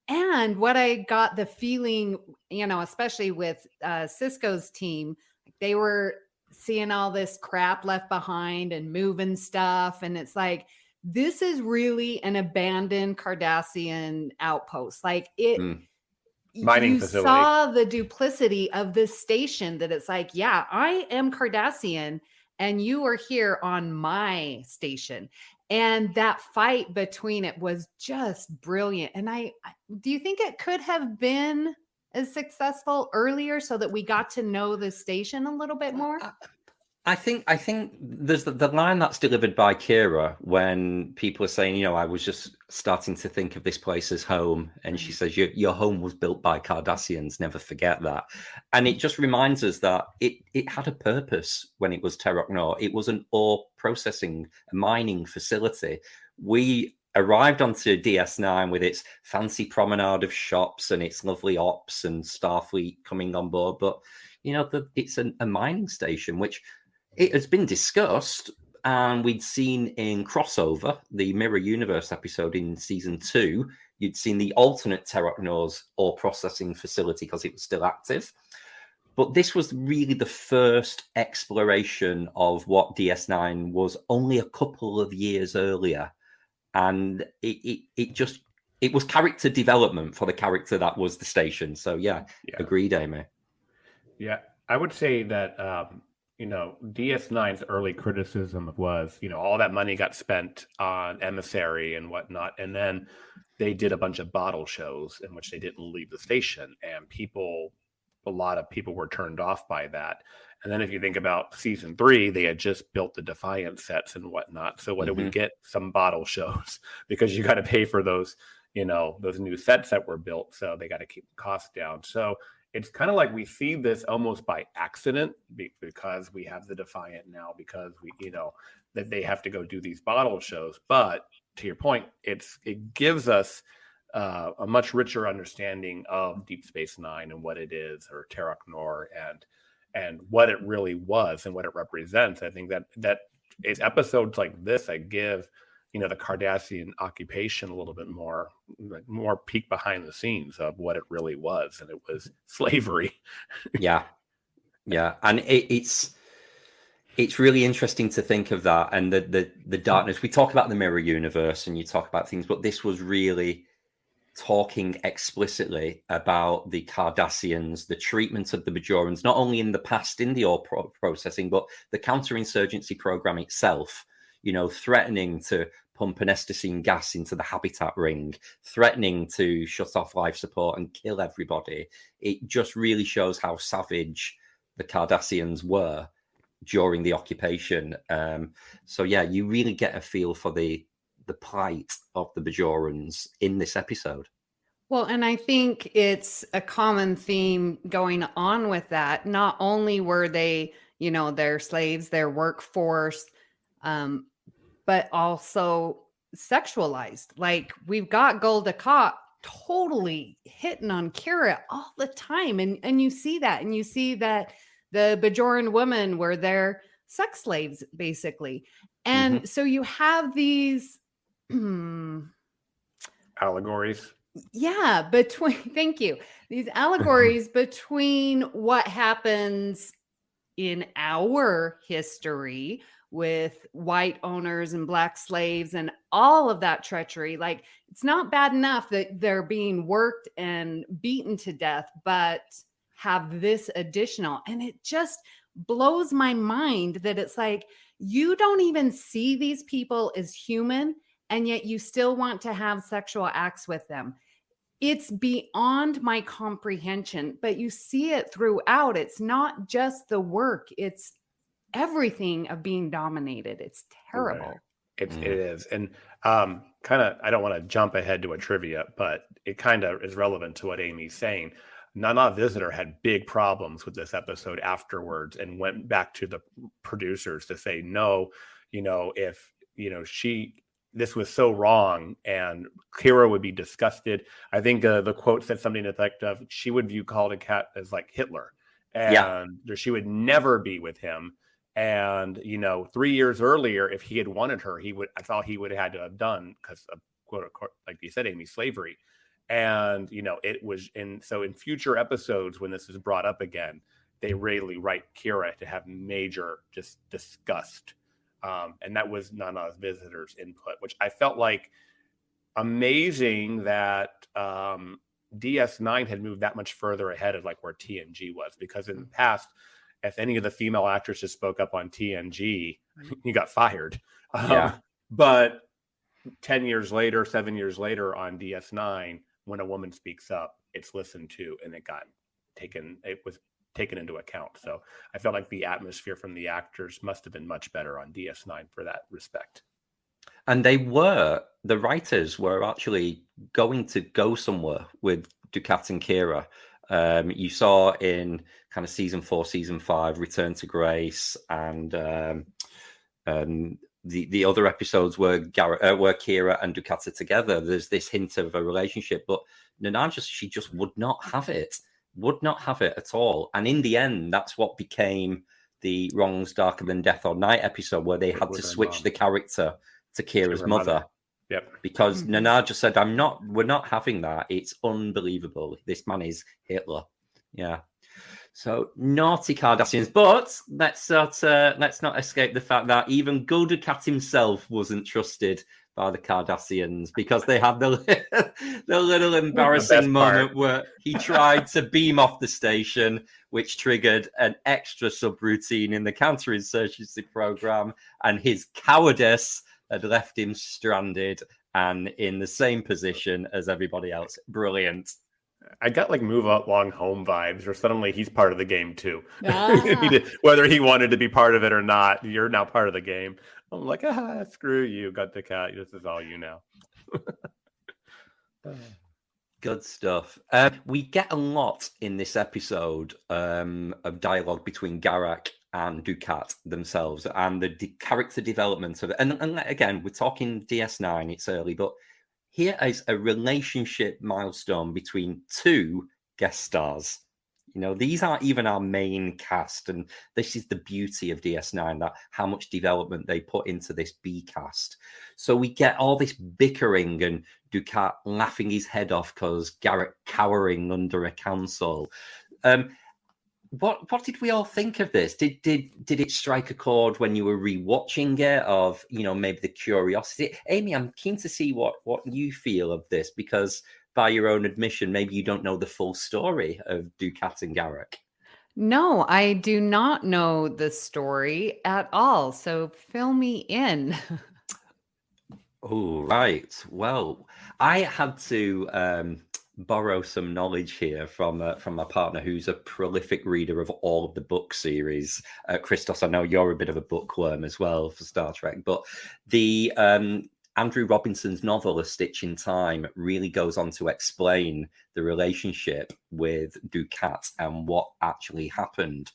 And what I got the feeling, especially with Cisco's team, they were seeing all this crap left behind and moving stuff. And it's like, this is really an abandoned Cardassian outpost. Like mining you facility. saw the duplicity of this station, that it's like, yeah, I am Cardassian and you are here on my station. And that fight between it was just brilliant. And do you think it could have been as successful earlier so that we got to know the station a little bit more? I think there's the line that's delivered by Kira when people are saying, I was just starting to think of this place as home. And she says, your home was built by Cardassians. Never forget that. And it just reminds us that it had a purpose when it was Terok Nor. It was an ore processing, a mining facility. We arrived onto DS9 with its fancy promenade of shops and its lovely ops and Starfleet coming on board. But, it's a mining station, which it has been discussed, and we'd seen in Crossover, the Mirror Universe episode in season 2, you'd seen the alternate Terok Nor's ore processing facility because it was still active. But this was really the first exploration of what DS9 was only a couple of years earlier. And it was character development for the character that was the station. So, yeah. Agreed, Amy. Yeah, I would say that... DS9's early criticism was, all that money got spent on Emissary and whatnot. And then they did a bunch of bottle shows in which they didn't leave the station. And a lot of people were turned off by that. And then if you think about season 3, they had just built the Defiant sets and whatnot. So what did we get? Some bottle shows because you got to pay for those, those new sets that were built. So they got to keep the costs down. So it's kind of like we see this almost by accident because we have the Defiant now, because that they have to go do these bottle shows. But to your point, it gives us a much richer understanding of Deep Space Nine and what it is, or Terok Nor, and what it really was and what it represents. I think that it's episodes like this that give the Cardassian occupation a little bit more peek behind the scenes of what it really was, and it was slavery. Yeah. And it's really interesting to think of that, and the darkness. We talk about the Mirror Universe and you talk about things, but this was really talking explicitly about the Cardassians, the treatment of the Bajorans, not only in the past in the ore processing, but the counterinsurgency program itself. Threatening to pump anesthetine gas into the habitat ring, threatening to shut off life support and kill everybody. It just really shows how savage the Cardassians were during the occupation. So yeah, you really get a feel for the plight of the Bajorans in this episode. Well, and I think it's a common theme going on with that. Not only were they, their slaves, their workforce, but also sexualized. Like, we've got Gul Dukat totally hitting on Kira all the time. And you see that, and you see that the Bajoran women were their sex slaves, basically. And so you have these allegories. Yeah, thank you. These allegories between what happens in our history with white owners and black slaves and all of that treachery. Like, it's not bad enough that they're being worked and beaten to death, but have this additional. And it just blows my mind that it's like, you don't even see these people as human, and yet you still want to have sexual acts with them. It's beyond my comprehension, but you see it throughout. It's not just the work, it's everything of being dominated. It's terrible. It is. And kind of, I don't want to jump ahead to a trivia, but it kind of is relevant to what Amy's saying. Nana Visitor had big problems with this episode afterwards and went back to the producers to say, no, if, this was so wrong, and Kira would be disgusted. I think the quote said something to the effect of, she would view Gul Dukat as like Hitler, and she would never be with him. And 3 years earlier, if he had wanted her, I thought he would have had to have done, because of quote unquote, like you said, Amy, slavery. And it was in future episodes when this is brought up again, they really write Kira to have major just disgust. And that was Nana's visitor's input, which I felt like amazing that DS9 had moved that much further ahead of like where TNG was, because in the past, if any of the female actresses spoke up on TNG, you got fired. But 10 years later, 7 years later on DS9, when a woman speaks up, it's listened to and it was taken into account. So I felt like the atmosphere from the actors must have been much better on DS9 for that respect. And the writers were actually going to go somewhere with Dukat and Kira. You saw in kind of season 4, season 5, Return to Grace, and the other episodes where Kira and Dukat are together. There's this hint of a relationship, but Nana she just would not have it at all. And in the end, that's what became the Wrongs Darker Than Death or Night episode, where they had to switch the character to Kira's mother. Yep. Because Nana just said, we're not having that. It's unbelievable. This man is Hitler. Yeah. So naughty Cardassians, but let's not escape the fact that even Gul Dukat himself wasn't trusted by the Cardassians, because they had the little embarrassing moment where he tried to beam off the station, which triggered an extra subroutine in the counterinsurgency program, and his cowardice had left him stranded and in the same position as everybody else. Brilliant. I got like move up long home vibes, or suddenly he's part of the game too. Whether he wanted to be part of it or not, you're now part of the game. I'm like, screw you, got the cat. This is all you now. Good stuff. We get a lot in this episode of dialogue between Garak and Dukat themselves, and the character development of it. And again, we're talking DS9, it's early, but here is a relationship milestone between two guest stars. These aren't even our main cast, and this is the beauty of DS9, that how much development they put into this B cast. So we get all this bickering and Dukat laughing his head off because Garak cowering under a console. What did we all think of this? Did it strike a chord when you were rewatching it, of maybe the curiosity? Amy, I'm keen to see what you feel of this, because by your own admission, maybe you don't know the full story of Dukat and Garak. No, I do not know the story at all. So fill me in. Oh, right. Well, I had to borrow some knowledge here from my partner, who's a prolific reader of all of the book series. Christos, I know you're a bit of a bookworm as well for Star Trek, but the Andrew Robinson's novel, A Stitch in Time, really goes on to explain the relationship with Dukat and what actually happened.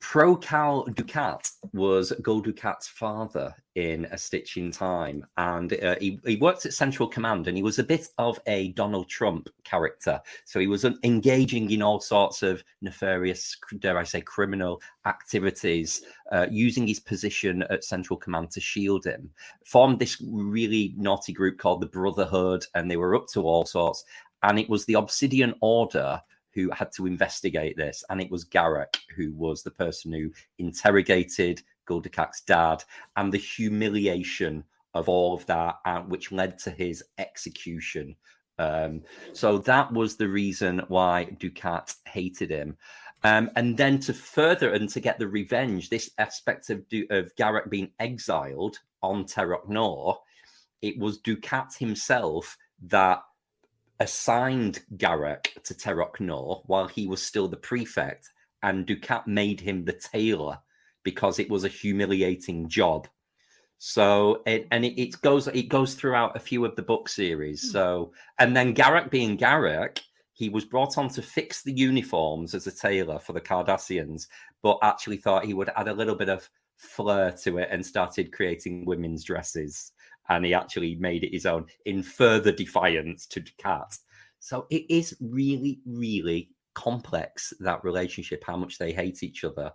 Pro-Cal Dukat was Gul Dukat's father in A Stitch in Time, and he worked at Central Command, and he was a bit of a Donald Trump character. So he was engaging in all sorts of nefarious, dare I say, criminal activities, using his position at Central Command to shield him. Formed this really naughty group called the Brotherhood, and they were up to all sorts. And it was the Obsidian Order who had to investigate this, and it was Garak who was the person who interrogated Gul Dukat's dad, and the humiliation of all of that, which led to his execution. So that was the reason why Dukat hated him. And then to further and to get the revenge, this aspect of Garak being exiled on Terok Nor, it was Dukat himself that assigned Garak to Terok Nor while he was still the prefect, and Dukat made him the tailor because it was a humiliating job. So it goes throughout a few of the book series. So, and then Garak being Garak, he was brought on to fix the uniforms as a tailor for the Cardassians, but actually thought he would add a little bit of flair to it and started creating women's dresses. And he actually made it his own in further defiance to Dukat. So it is really, really complex, that relationship, how much they hate each other.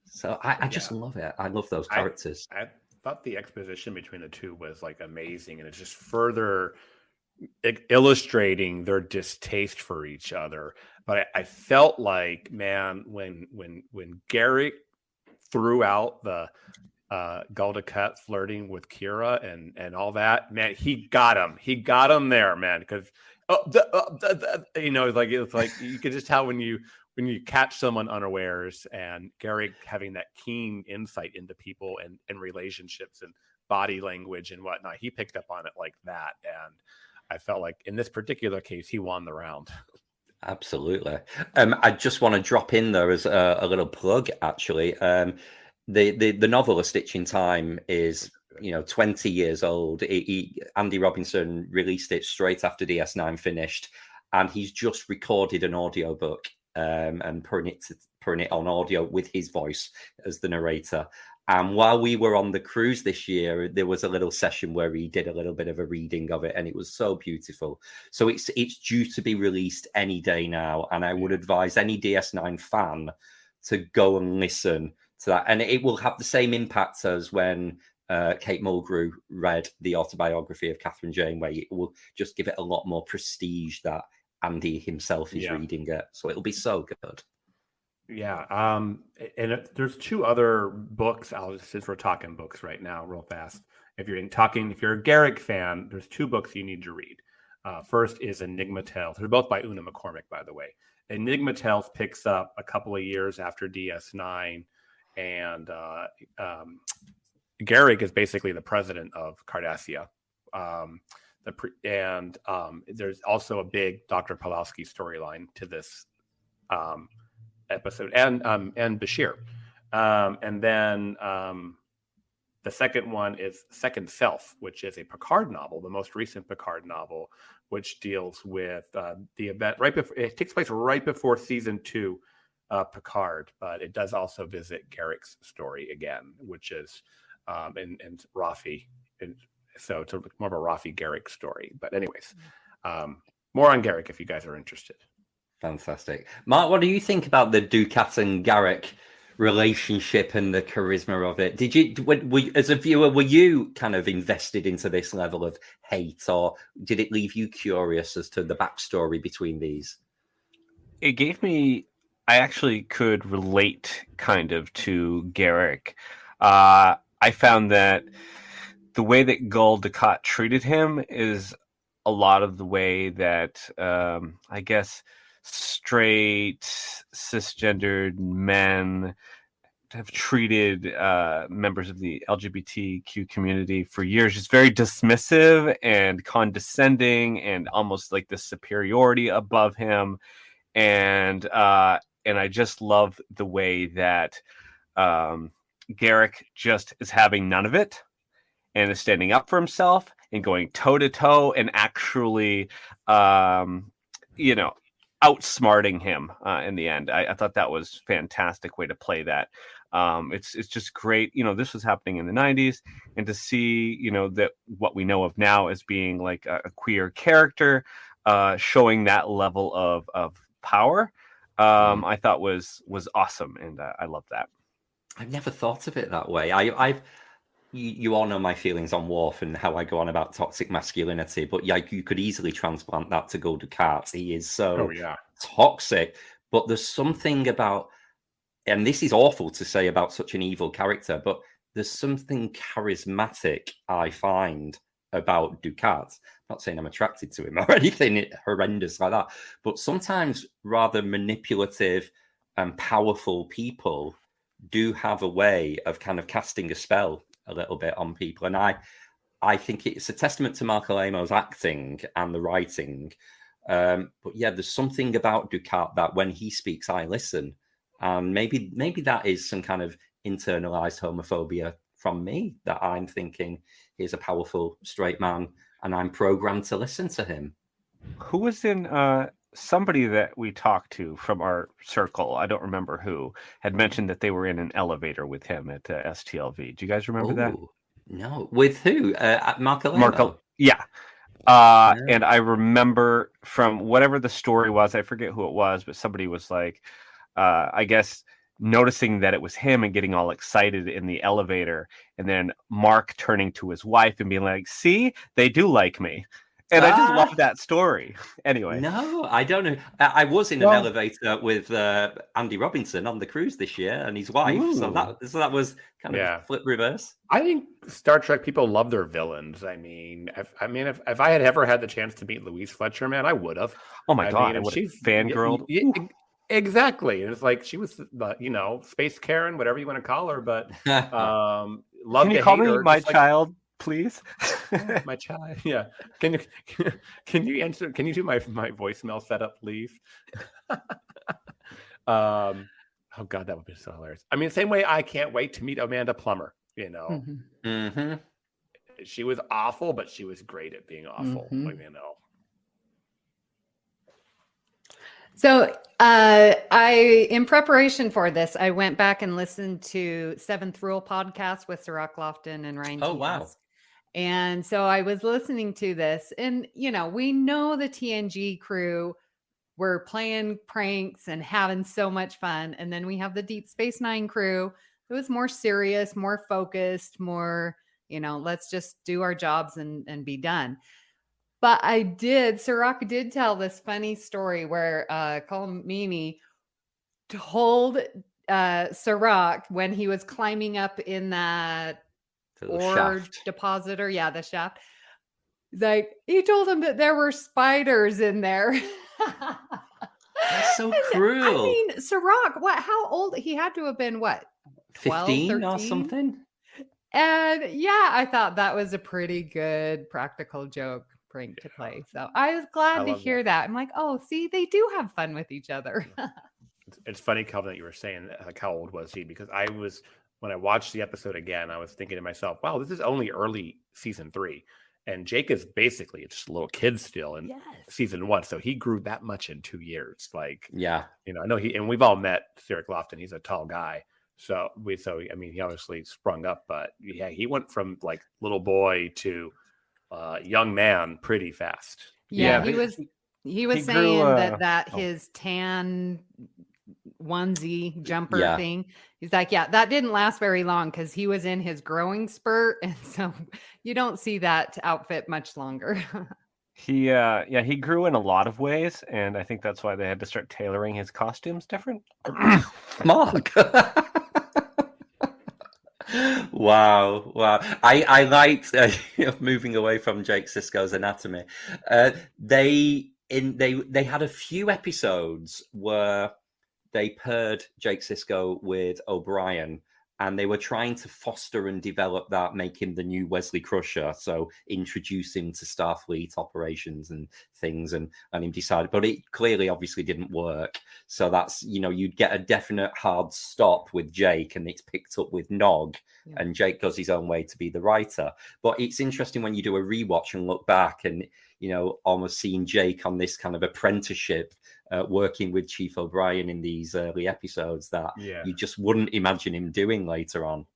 So I just love it. I love those characters. I thought the exposition between the two was like amazing, and it's just further illustrating their distaste for each other. But I felt like, man, when Garrick threw out the Gul Dukat flirting with Kira and all that, man, he got him there, man, because it's like you could just tell when you catch someone unawares, and Garrick having that keen insight into people and relationships and body language and whatnot, he picked up on it like that. And I felt like in this particular case, he won the round. Absolutely. I just want to drop in there as a little plug, actually. The novel A Stitch in Time is 20 years old. Andy Robinson released it straight after DS9 finished, and he's just recorded an audiobook and putting it on audio with his voice as the narrator. And while we were on the cruise this year, there was a little session where he did a little bit of a reading of it, and it was so beautiful. So it's due to be released any day now, and I would advise any DS9 fan to go and listen to that. And it will have the same impact as when Kate Mulgrew read the autobiography of Catherine Jane, where it will just give it a lot more prestige that Andy himself is reading it. So it'll be so good. Yeah. And there's two other books, since we're talking books right now, real fast. If you're a Garrick fan, there's two books you need to read. First is Enigma Tales. They're both by Una McCormick, by the way. Enigma Tales picks up a couple of years after DS9, and Garrick is basically the president of Cardassia. There's also a big Dr. Pawlowski storyline to this episode, and Bashir. And then the second one is Second Self, which is a Picard novel, the most recent Picard novel, which deals with the event it takes place right before season 2 Picard, but it does also visit Garrick's story again, which is and Rafi. So it's more of a Rafi Garrick story. But anyways, more on Garrick if you guys are interested. Fantastic. Mark, what do you think about the Dukat and Garrick relationship and the charisma of it? Did you, as a viewer, were you kind of invested into this level of hate, or did it leave you curious as to the backstory between these? It gave me, I actually could relate kind of to Garrick. I found that the way that Gul Dukat treated him is a lot of the way that, I guess, straight, cisgendered men have treated members of the LGBTQ community for years. Just very dismissive and condescending, and almost like the superiority above him. And I just love the way that Garrick just is having none of it, and is standing up for himself and going toe to toe, and actually, outsmarting him in the end. I thought that was a fantastic way to play that. It's just great. This was happening in the 90s, and to see, that what we know of now as being like a queer character, showing that level of power, I thought was awesome. And I love that. I've never thought of it that way. You all know my feelings on Worf and how I go on about toxic masculinity, but yeah, you could easily transplant that to Gul Dukat. He is so toxic, but there's something about, and this is awful to say about such an evil character, but there's something charismatic I find about Dukat. I'm not saying I'm attracted to him or anything horrendous like that, but sometimes rather manipulative and powerful people do have a way of kind of casting a spell a little bit on people, and I think it's a testament to Marco Lemo's acting and the writing. But yeah, there's something about Dukat that when he speaks, I listen, and maybe that is some kind of internalized homophobia from me, that I'm thinking he's a powerful straight man, and I'm programmed to listen to him. Who was in somebody that we talked to from our circle, I don't remember who, had mentioned that they were in an elevator with him at STLV. Do you guys remember that? No. With who? Marco Lemo? Yeah. And I remember from whatever the story was, I forget who it was, but somebody was like, I guess, noticing that it was him and getting all excited in the elevator. And then Mark turning to his wife and being like, see, they do like me. And I just love that story. Anyway. No, I don't know. I was in an elevator with Andy Robinson on the cruise this year and his wife. So that was kind of flip reverse. I think Star Trek people love their villains. I mean, if I had ever had the chance to meet Louise Fletcher, man, I would have. Oh my God, I would have fangirled. Exactly. And it's like she was, Space Karen, whatever you want to call her. But love Can you call me my child? Please, my child. Yeah. Can you answer? Can you do my voicemail setup, please? Oh God, that would be so hilarious. I mean, same way I can't wait to meet Amanda Plummer. She was awful, but she was great at being awful. So, in preparation for this, I went back and listened to Seventh Rule podcast with Sirach Lofton and Ryan. Oh, wow. And so I was listening to this, and, we know the TNG crew were playing pranks and having so much fun. And then we have the Deep Space Nine crew. It was more serious, more focused, more, let's just do our jobs and be done. But Sirach did tell this funny story where Colmini told Sirach when he was climbing up in that ore depositor, the shaft. He's like, he told him that there were spiders in there. That's so cruel. I mean, Sirach, how old? He had to have been, 15 13? Or something? And I thought that was a pretty good practical joke prank to play. So I was glad to hear that. I'm like, oh, see, they do have fun with each other. It's funny, Kelvin, that you were saying, like, how old was he? Because when I watched the episode again, I was thinking to myself, wow, this is only early season 3. And Jake is basically just a little kid still in season 1. So he grew that much in 2 years. Like, I know and we've all met Sirach Lofton. He's a tall guy. So he obviously sprung up, but he went from like little boy to young man pretty fast. He was saying that his tan onesie jumper thing, he's like, that didn't last very long because he was in his growing spurt, and so you don't see that outfit much longer. He grew in a lot of ways, and I think that's why they had to start tailoring his costumes different. Mark. Wow. I liked moving away from Jake Sisko's anatomy. They had a few episodes where they paired Jake Sisko with O'Brien, and they were trying to foster and develop that, make him the new Wesley Crusher. So introduce him to Starfleet operations and things, and him decided, but it clearly obviously didn't work. So that's, you'd get a definite hard stop with Jake, and it's picked up with Nog, and Jake goes his own way to be the writer. But it's interesting when you do a rewatch and look back and, almost seeing Jake on this kind of apprenticeship, working with Chief O'Brien in these early episodes that you just wouldn't imagine him doing later on.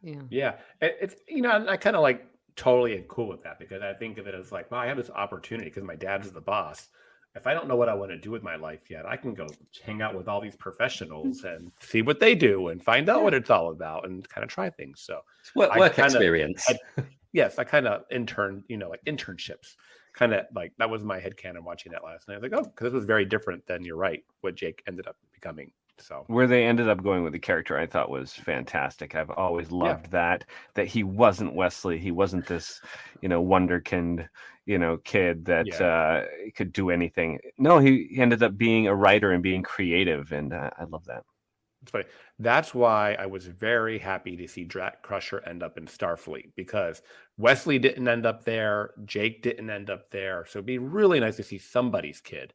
It's I kind of like totally cool with that, because I think of it as like, well, I have this opportunity because my dad's the boss. If I don't know what I want to do with my life yet, I can go hang out with all these professionals and see what they do and find out what it's all about and kind of try things. So work experience. I kind of like internships. Kind of like that was my headcanon watching that last night. I was like, oh, because this was very different than, you're right, what Jake ended up becoming. So where they ended up going with the character, I thought was fantastic. I've always loved that he wasn't Wesley. He wasn't this, wonderkind, kid that could do anything. No, he ended up being a writer and being creative, and I love that. It's funny. That's why I was very happy to see Drat Crusher end up in Starfleet, because Wesley didn't end up there. Jake didn't end up there. So it'd be really nice to see somebody's kid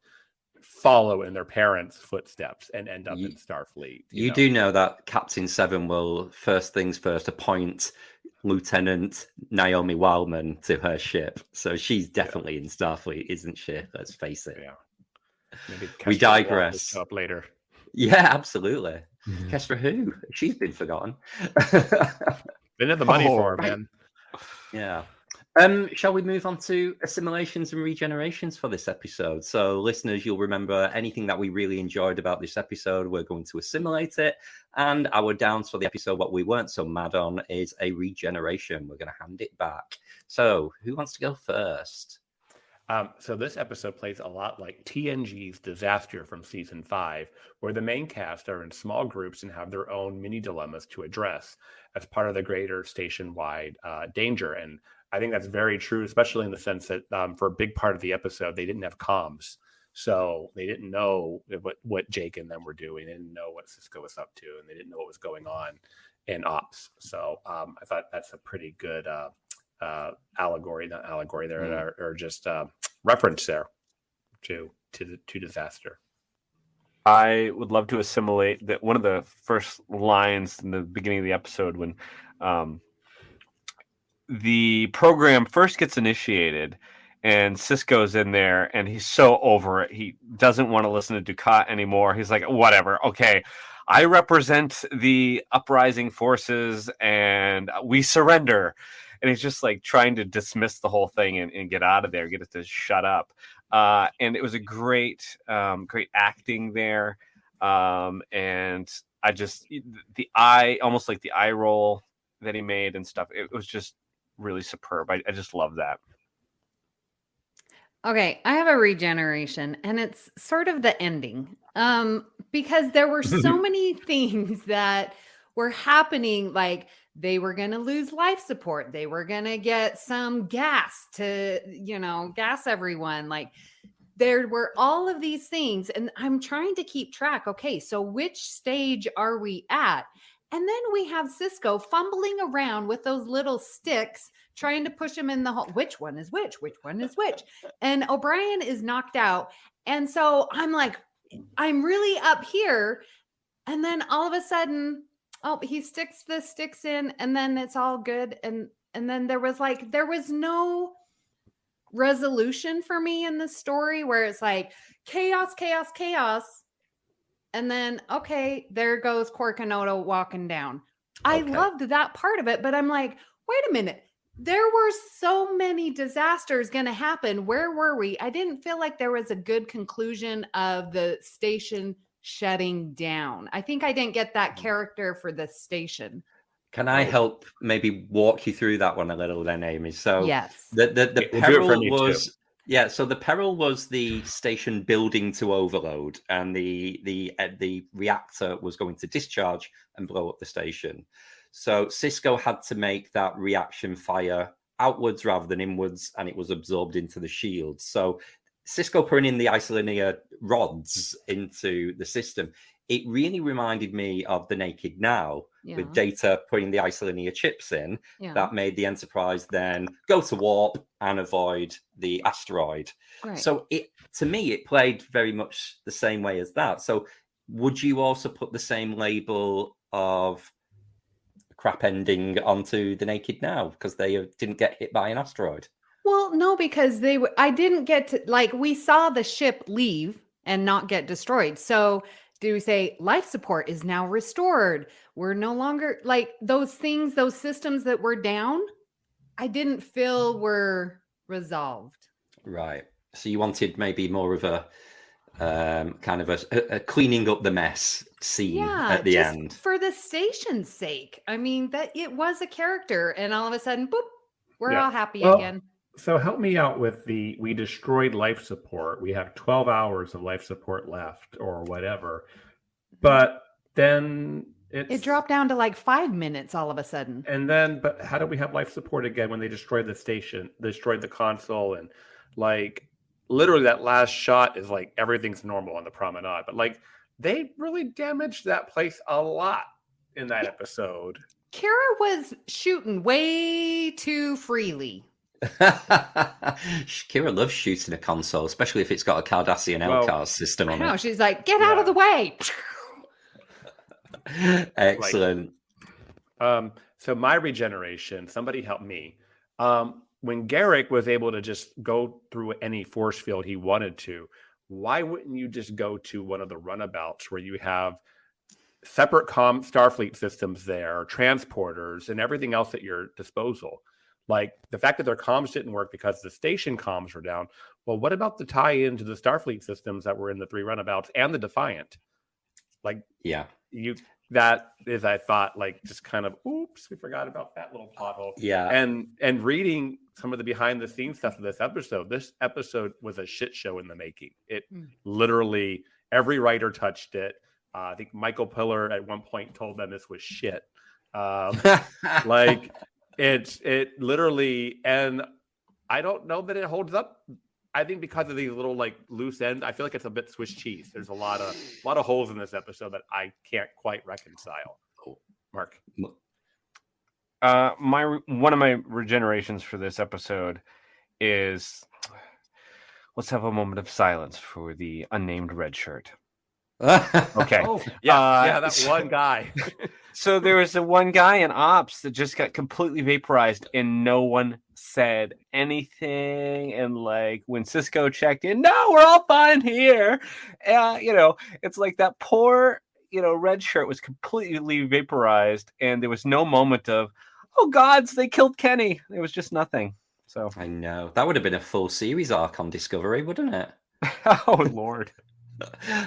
follow in their parents' footsteps and end up in Starfleet. You do know that Captain Seven will, first things first, appoint Lieutenant Naomi Wildman to her ship. So she's definitely in Starfleet, isn't she? Let's face it. Yeah. Maybe we digress. Up later. Yeah, absolutely. Kestra who? She's been forgotten. Didn't have the money for her, man. Yeah. Shall we move on to assimilations and regenerations for this episode? So, listeners, you'll remember anything that we really enjoyed about this episode, we're going to assimilate it. And our downs for the episode, what we weren't so mad on, is a regeneration. We're going to hand it back. So, who wants to go first? So this episode plays a lot like TNG's Disaster from season 5, where the main cast are in small groups and have their own mini dilemmas to address as part of the greater station-wide danger. And I think that's very true, especially in the sense that for a big part of the episode, they didn't have comms. So they didn't know what Jake and them were doing. They didn't know what Sisko was up to, and they didn't know what was going on in ops. So I thought that's a pretty good allegory there, or just reference there to disaster. I would love to assimilate that one of the first lines in the beginning of the episode when the program first gets initiated and Sisko's in there and he's so over it. He doesn't want to listen to Dukat anymore. He's like, whatever. Okay. I represent the uprising forces and we surrender. And he's just like trying to dismiss the whole thing and get out of there, get it to shut up. And it was a great acting there. And I just, almost like the eye roll that he made and stuff. It was just really superb. I just love that. Okay, I have a regeneration, and it's sort of the ending. Because there were so many things that were happening, like they were going to lose life support. They were going to get some gas to, gas everyone. Like there were all of these things, and I'm trying to keep track. Okay, so which stage are we at? And then we have Sisko fumbling around with those little sticks, trying to push him in the hole. Which one is which? Which one is which? And O'Brien is knocked out. And so I'm like, I'm really up here. And then all of a sudden, he sticks the sticks in, and then it's all good. And then there was no resolution for me in the story where it's like chaos, chaos, chaos. And then, okay, there goes Quark and Odo walking down. I loved that part of it, but I'm like, wait a minute. There were so many disasters going to happen. Where were we? I didn't feel like there was a good conclusion of the station shutting down. I think I didn't get that character for the station. Can I help maybe walk you through that one a little then, Amy? So yes, the peril was... Yeah, so the peril was the station building to overload, and the reactor was going to discharge and blow up the station. So Sisko had to make that reaction fire outwards rather than inwards, and it was absorbed into the shield. So Sisko putting in the isolinear rods into the system, it really reminded me of the Naked Now, with Data putting the isolinear chips in. That made the Enterprise then go to warp and avoid the asteroid. Right. So to me, it played very much the same way as that. So would you also put the same label of crap ending onto the Naked Now because they didn't get hit by an asteroid? Well, no, because I didn't get to, we saw the ship leave and not get destroyed. So do we say life support is now restored? We're no longer those things, those systems that were down, I didn't feel were resolved. Right. So you wanted maybe more of a kind of a cleaning up the mess scene at the end. For the station's sake. I mean, that it was a character, and all of a sudden, boop, we're all happy again. So help me out with we destroyed life support. We have 12 hours of life support left or whatever. But then it dropped down to 5 minutes all of a sudden. And then, but how do we have life support again when they destroyed the station, destroyed the console, and literally that last shot is everything's normal on the promenade. But they really damaged that place a lot in that episode. Kara was shooting way too freely. Kira loves shooting a console, especially if it's got a Cardassian LCAR system on it. I know, she's like, get out of the way. Excellent. So my regeneration, somebody help me. When Garrick was able to just go through any force field he wanted to, why wouldn't you just go to one of the runabouts where you have separate Starfleet systems there, transporters, and everything else at your disposal? Like the fact that their comms didn't work because the station comms were down. Well, what about the tie-in to the Starfleet systems that were in the 3 runabouts and the Defiant? Like, that is, I thought, like, just kind of, oops, we forgot about that little plot hole. Yeah. And reading some of the behind the scenes stuff of this episode was a shit show in the making. It literally, every writer touched it. I think Michael Piller at one point told them this was shit. Like, it literally, and I don't know that it holds up. I think because of these little like loose ends, I feel like it's a bit Swiss cheese. There's a lot of holes in this episode that I can't quite reconcile. Mark, one of my regenerations for this episode is, let's have a moment of silence for the unnamed red shirt. Okay. That one guy. So there was one guy in ops that just got completely vaporized and no one said anything. And like when Cisco checked in, no, we're all fine here. It's like that poor, red shirt was completely vaporized and there was no moment of, oh gods, they killed Kenny. There was just nothing. So I know that would have been a full series arc on Discovery, wouldn't it? Oh Lord.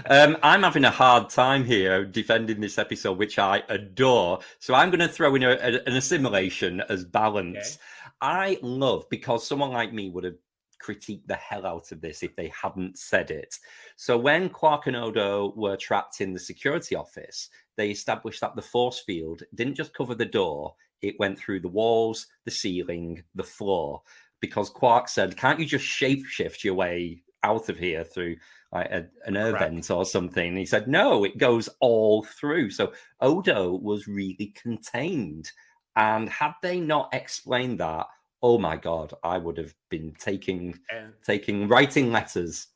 I'm having a hard time here defending this episode, which I adore. So I'm going to throw in an assimilation as balance. Okay. I love, because someone like me would have critiqued the hell out of this if they hadn't said it. So when Quark and Odo were trapped in the security office, they established that the force field didn't just cover the door. It went through the walls, the ceiling, the floor, because Quark said, can't you just shapeshift your way out of here through like an air vent or something? And he said, no, it goes all through. So Odo was really contained. And had they not explained that, oh my God, I would have been writing letters.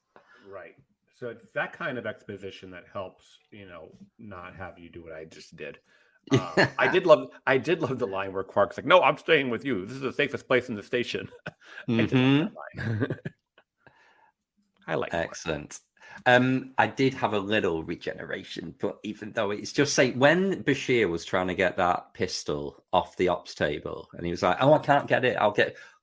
Right. So it's that kind of exposition that helps, not have you do what I just did. I did love the line where Quark's like, no, I'm staying with you. This is the safest place in the station. I did love that line. I like excellent. I did have a little regeneration, but even though it's just say when Bashir was trying to get that pistol off the ops table and he was like, oh, I can't get it.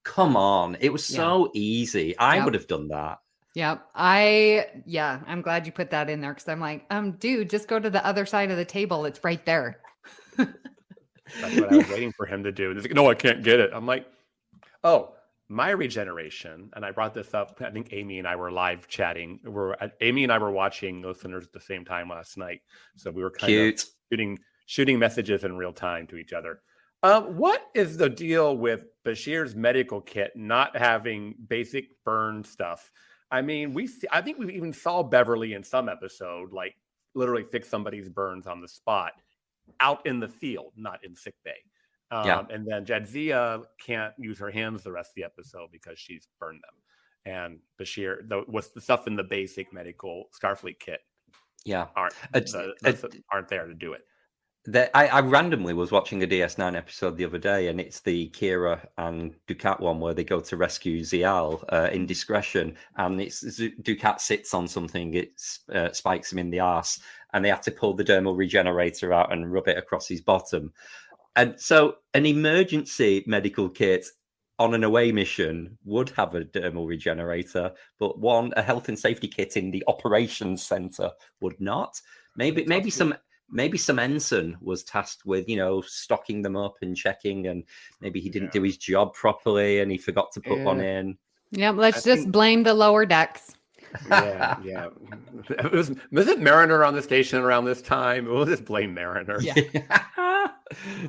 Come on. It was so easy. I would have done that. Yep. I'm glad you put that in there because I'm like, dude, just go to the other side of the table. It's right there. That's what I was waiting for him to do. He's like, no, I can't get it. I'm like, oh, my regeneration, and I brought this up. I think Amy and I were live chatting. Amy and I were watching Listeners at the same time last night, so we were kind of shooting messages in real time to each other. What is the deal with Bashir's medical kit not having basic burn stuff? I mean, I think we even saw Beverly in some episode, like literally fix somebody's burns on the spot, out in the field, not in sickbay. And then Jadzia can't use her hands the rest of the episode because she's burned them. And Bashir, what's the stuff in the basic medical Starfleet kit? Aren't there to do it. I randomly was watching a DS9 episode the other day, and it's the Kira and Dukat one where they go to rescue Zial in discretion, and Dukat sits on something, it spikes him in the arse, and they have to pull the dermal regenerator out and rub it across his bottom. And so an emergency medical kit on an away mission would have a dermal regenerator, but a health and safety kit in the operations center would not. Maybe some ensign was tasked with, stocking them up and checking, and maybe he didn't do his job properly and he forgot to put one in. Yeah, let's blame the lower decks. Yeah. Was it Mariner on the station around this time? We'll just blame Mariner. Yeah.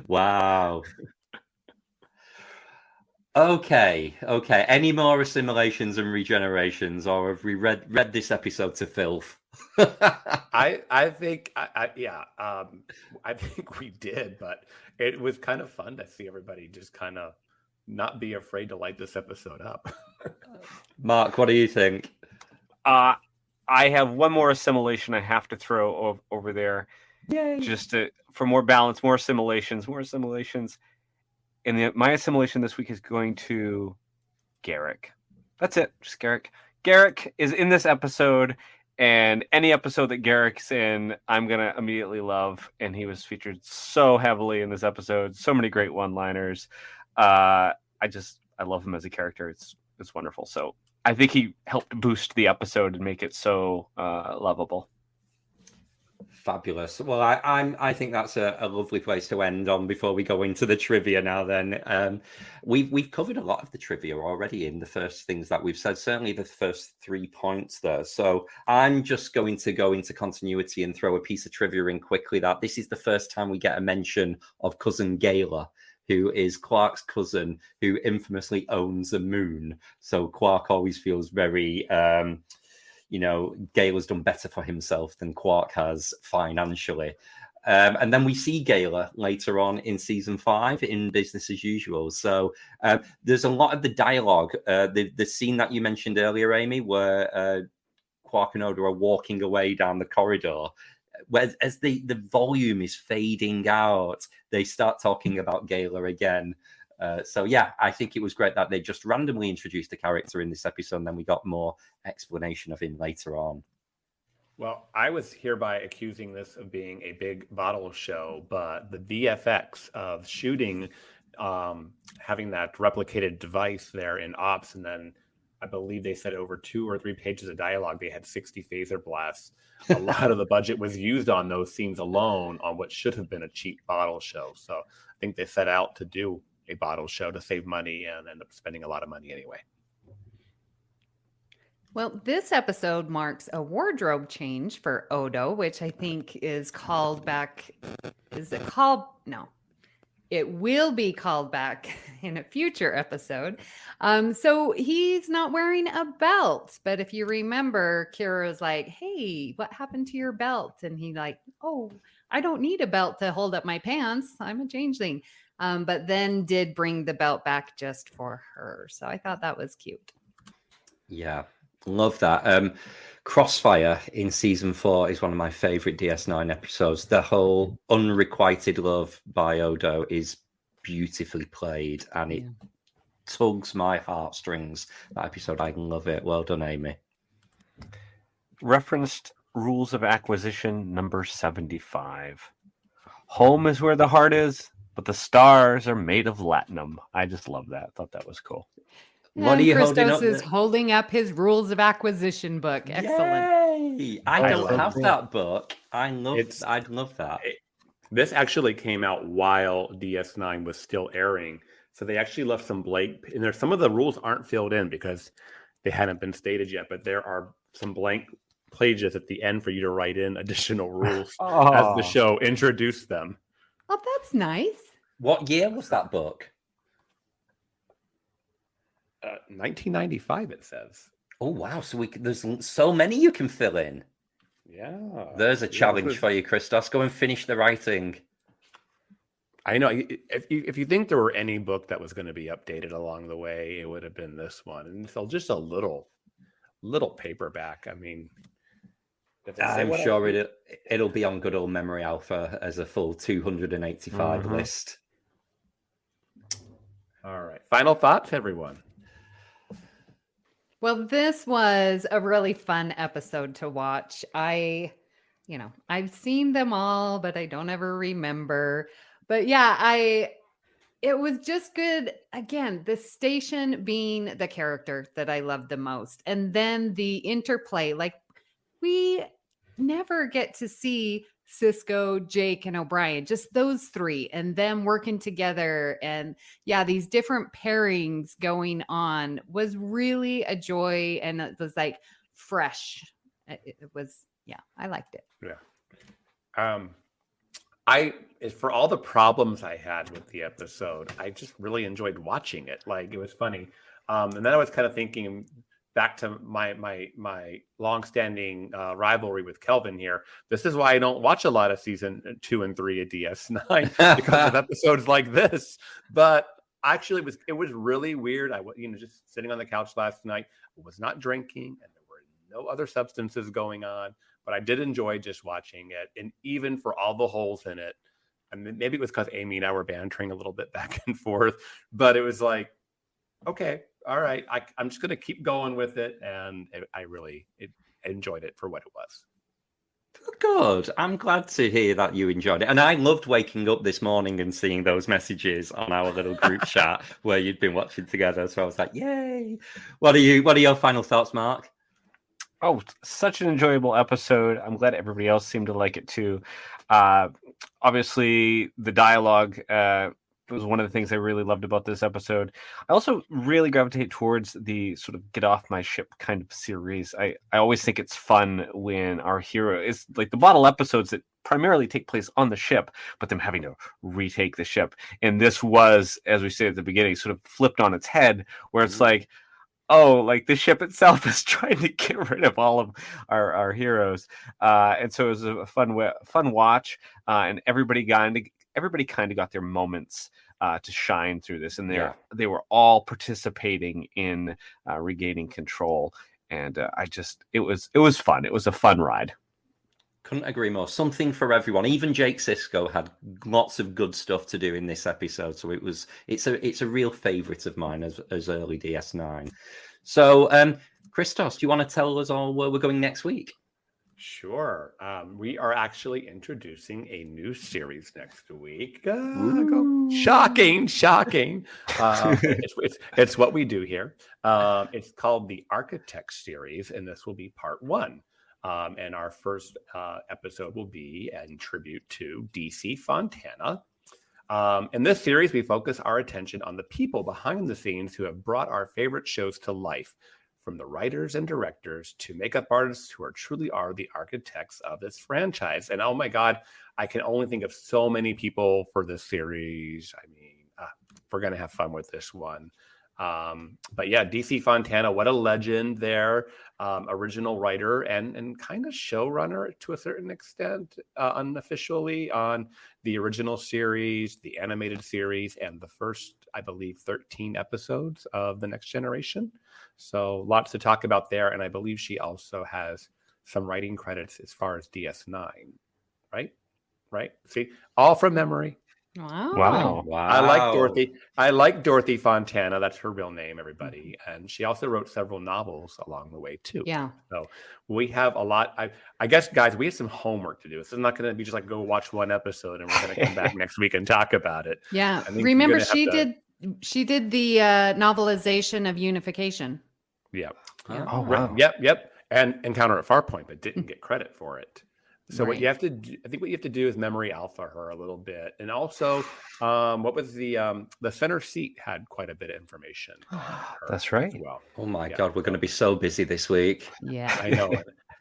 Wow. Okay. Any more assimilations and regenerations, or have we read this episode to filth? I think I think we did, but it was kind of fun to see everybody just kind of not be afraid to light this episode up. Mark, what do you think? I have one more assimilation I have to throw over there. Yay. Just for more balance, more assimilations. And my assimilation this week is going to Garrick. That's it. Just Garrick. Garrick is in this episode, and any episode that Garrick's in, I'm going to immediately love. And he was featured so heavily in this episode. So many great one-liners. I love him as a character. It's wonderful. So I think he helped boost the episode and make it so lovable. Fabulous. Well, I think that's a lovely place to end on before we go into the trivia now. Then we've covered a lot of the trivia already in the first things that we've said. Certainly the first 3 points there. So I'm just going to go into continuity and throw a piece of trivia in quickly. That this is the first time we get a mention of cousin Gala, who is Quark's cousin, who infamously owns a moon. So Quark always feels very. Gala's done better for himself than Quark has financially. And then we see Gala later on in season 5 in Business as Usual. So there's a lot of the dialogue. The scene that you mentioned earlier, Amy, where Quark and Odo are walking away down the corridor, where as the volume is fading out, they start talking about Gala again. So yeah, I think it was great that they just randomly introduced the character in this episode, and then we got more explanation of him later on. Well, I was hereby accusing this of being a big bottle show, but the VFX of shooting, having that replicated device there in Ops, and then I believe they said over 2 or 3 pages of dialogue, they had 60 phaser blasts. A lot of the budget was used on those scenes alone on what should have been a cheap bottle show. So I think they set out to do a bottle show to save money and end up spending a lot of money anyway. Well, this episode marks a wardrobe change for Odo, which I think is called back. Is it called? No, it will be called back in a future episode. So he's not wearing a belt. But if you remember, Kira's like, hey, what happened to your belt? And he's like, oh, I don't need a belt to hold up my pants. I'm a changeling. But then did bring the belt back just for her. So I thought that was cute. Yeah, love that. Crossfire in season 4 is one of my favorite DS9 episodes. The whole unrequited love by Odo is beautifully played, and it tugs my heartstrings. That episode, I love it. Well done, Amy. Referenced rules of acquisition number 75. Home is where the heart is, but the stars are made of latinum. I just love that. Thought that was cool. What are you holding up? Christos is holding up his rules of acquisition book. Excellent. Yay! I don't have that book. I'd love that. This actually came out while DS9 was still airing. So they actually left some blank, and there's some of the rules aren't filled in because they hadn't been stated yet, but there are some blank pages at the end for you to write in additional rules as the show introduced them. Oh, that's nice. What year was that book? 1995, it says. Oh, wow. So there's so many you can fill in. Yeah. There's a challenge for you, Christos. Go and finish the writing. I know. If you think there were any book that was going to be updated along the way, it would have been this one. And so just a little paperback. I mean, I'm sure it'll be on good old Memory Alpha as a full 285 list. All right. Final thoughts, everyone. Well, this was a really fun episode to watch. I've seen them all, but I don't ever remember. But yeah, it was just good. Again, the station being the character that I love the most. And then the interplay, like we never get to see Cisco, Jake, and O'Brien, just those 3, and them working together. And yeah, these different pairings going on was really a joy, and it was like fresh. It was, I liked it. Yeah. For all the problems I had with the episode, I just really enjoyed watching it. Like, it was funny. And then I was kind of thinking back to my longstanding rivalry with Kelvin here. This is why I don't watch a lot of season 2 and 3 of DS9 because of episodes like this. But actually, it was really weird. I was just sitting on the couch last night. I was not drinking, and there were no other substances going on. But I did enjoy just watching it, and even for all the holes in it. I mean, maybe it was because Amy and I were bantering a little bit back and forth, but it was like, okay, all right, I'm just going to keep going with it, and I really enjoyed it for what it was. Good. I'm glad to hear that you enjoyed it. And I loved waking up this morning and seeing those messages on our little group chat where you'd been watching together. So I was like, yay. What are your final thoughts, Mark? Oh, such an enjoyable episode. I'm glad everybody else seemed to like it too. Obviously, the dialogue was one of the things I really loved about this episode. I also really gravitate towards the sort of get off my ship kind of series. I always think it's fun when our hero is like the bottle episodes that primarily take place on the ship, but them having to retake the ship. And this was, as we said at the beginning, sort of flipped on its head, where it's like, oh, like the ship itself is trying to get rid of all of our heroes. And so it was a fun watch, and everybody kind of got their moments to shine through this, and they were all participating in regaining control. And it was fun. It was a fun ride. Couldn't agree more. Something for everyone. Even Jake Sisko had lots of good stuff to do in this episode, so it's a real favourite of mine as early DS9. So, Christos, do you want to tell us all where we're going next week? Sure. We are actually introducing a new series next week. Shocking. It's what we do here. It's called the Architect series, and this will be part 1. And our first episode will be in tribute to DC Fontana. In this series, we focus our attention on the people behind the scenes who have brought our favorite shows to life, from the writers and directors to makeup artists who truly are the architects of this franchise. And oh my God, I can only think of so many people for this series. I mean, we're going to have fun with this one. But yeah, DC Fontana, what a legend there. Original writer and kind of showrunner to a certain extent, unofficially, on the original series, the animated series, and the first, I believe, 13 episodes of The Next Generation. So lots to talk about there. And I believe she also has some writing credits as far as DS9, right? See, all from memory. Wow. I like Dorothy Fontana. That's her real name, everybody. And she also wrote several novels along the way too. Yeah. So we have a lot. I guess, guys, we have some homework to do. This is not going to be just like go watch one episode and we're going to come back next week and talk about it. Yeah. Remember, she did the novelization of Unification. Yeah. Oh, wow. Yep. And Encounter at Farpoint, but didn't get credit for it. So what you have to do, I think what you have to do is memory alpha her a little bit. And also, what was the center seat had quite a bit of information. That's right. As well. Oh my God, we're going to be so busy this week. Yeah. I know.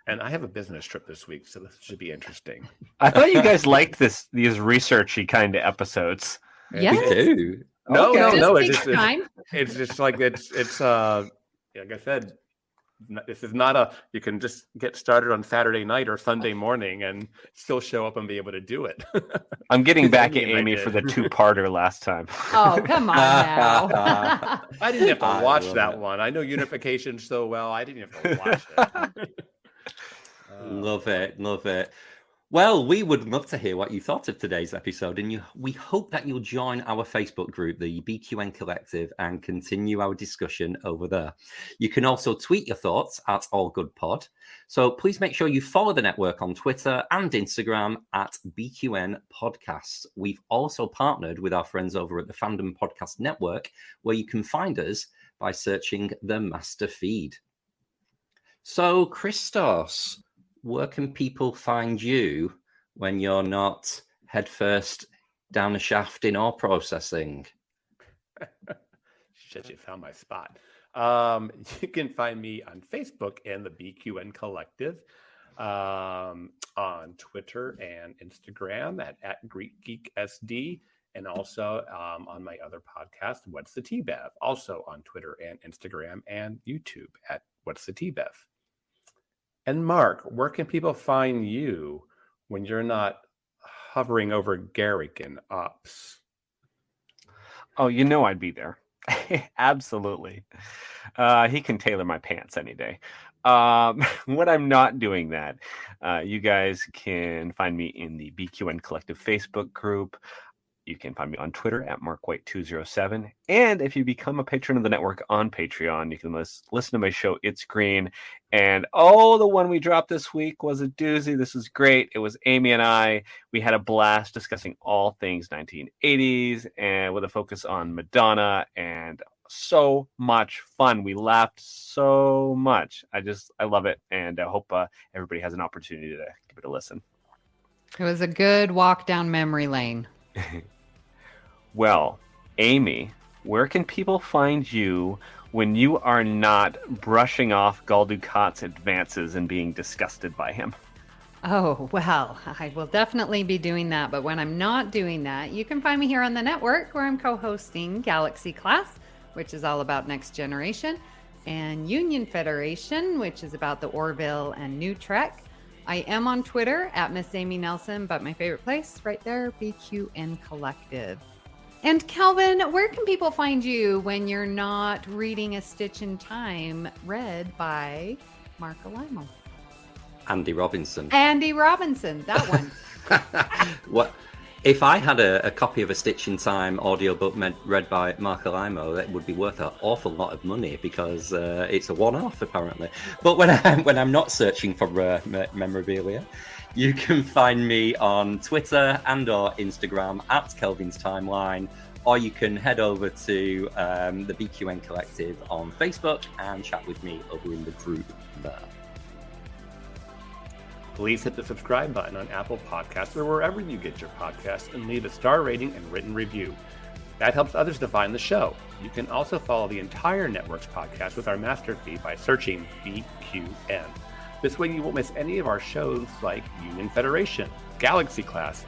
And I have a business trip this week, so this should be interesting. I thought you guys liked these researchy kind of episodes. Yes. We do. No. It's just like it's like I said, this is not you can just get started on Saturday night or Sunday morning and still show up and be able to do it. I'm getting back at Amy for the 2-parter last time. Oh, come on now. I didn't have to watch that one. I know Unification so well. I didn't have to watch it. Love it. Well, we would love to hear what you thought of today's episode, and we hope that you'll join our Facebook group, the BQN Collective, and continue our discussion over there. You can also tweet your thoughts at AllGoodPod. So please make sure you follow the network on Twitter and Instagram at BQN Podcasts. We've also partnered with our friends over at the Fandom Podcast Network, where you can find us by searching the master feed. So, Christos, where can people find you when you're not headfirst down a shaft in ore processing? Shit, you found my spot. You can find me on Facebook and the BQN Collective, on Twitter and Instagram at GreekGeekSD, and also on my other podcast, What's the T-Bev, also on Twitter and Instagram and YouTube at What's the T-Bev. And Mark, where can people find you when you're not hovering over Garrick and Ops? Oh, I'd be there. Absolutely. He can tailor my pants any day. When I'm not doing that, you guys can find me in the BQN Collective Facebook group. You can find me on Twitter at MarkWhite207. And if you become a patron of the network on Patreon, you can listen to my show, It's Green. And the one we dropped this week was a doozy. This was great. It was Amy and I. We had a blast discussing all things 1980s and with a focus on Madonna, and so much fun. We laughed so much. I love it. And I hope everybody has an opportunity to give it a listen. It was a good walk down memory lane. Well, Amy, where can people find you when you are not brushing off Gul Dukat's advances and being disgusted by him? Oh, well, I will definitely be doing that. But when I'm not doing that, you can find me here on the network where I'm co-hosting Galaxy Class, which is all about Next Generation, and Union Federation, which is about the Orville and New Trek. I am on Twitter at Miss Amy Nelson, but my favorite place right there, BQN Collective. And Kelvin, where can people find you when you're not reading A Stitch in Time, read by Mark Alimo? Andy Robinson. Andy Robinson, that one. What? If I had a copy of A Stitch in Time audiobook read by Mark Alimo, that would be worth an awful lot of money because it's a one-off apparently. But when I'm not searching for memorabilia, you can find me on Twitter and or Instagram at Kelvin's Timeline, or you can head over to the BQN Collective on Facebook and chat with me over in the group there. Please hit the subscribe button on Apple Podcasts or wherever you get your podcasts and leave a star rating and written review. That helps others to find the show. You can also follow the entire network's podcast with our master feed by searching BQN. This way you won't miss any of our shows like Union Federation, Galaxy Class,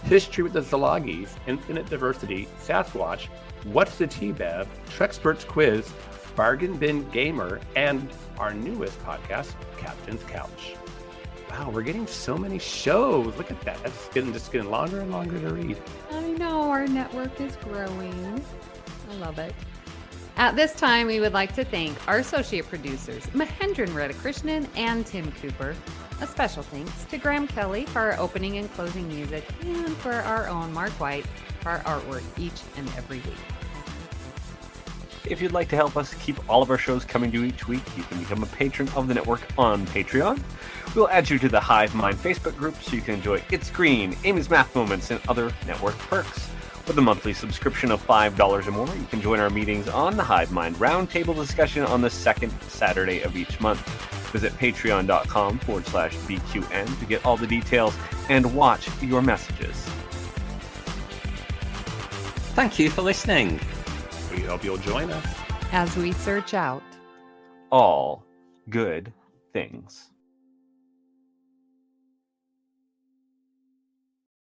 History with the Szilagyi, Infinite Diversity, Sasquatch, What's the T-Bev, Trexperts Quiz, Bargain Bin Gamer, and our newest podcast, Captain's Couch. Wow, we're getting so many shows. Look at that. That's just getting longer and longer to read. I know, our network is growing. I love it. At this time, we would like to thank our associate producers, Mahendran Radhakrishnan and Tim Cooper. A special thanks to Graham Kelly for our opening and closing music, and for our own Mark White for our artwork each and every week. If you'd like to help us keep all of our shows coming to you each week, you can become a patron of the network on Patreon. We'll add you to the Hive Mind Facebook group so you can enjoy It's Green, Amy's Math Moments, and other network perks. With a monthly subscription of $5 or more, you can join our meetings on the Hive Mind Roundtable discussion on the second Saturday of each month. Visit patreon.com/BQN to get all the details and watch your messages. Thank you for listening. We hope you'll join us as we search out all good things.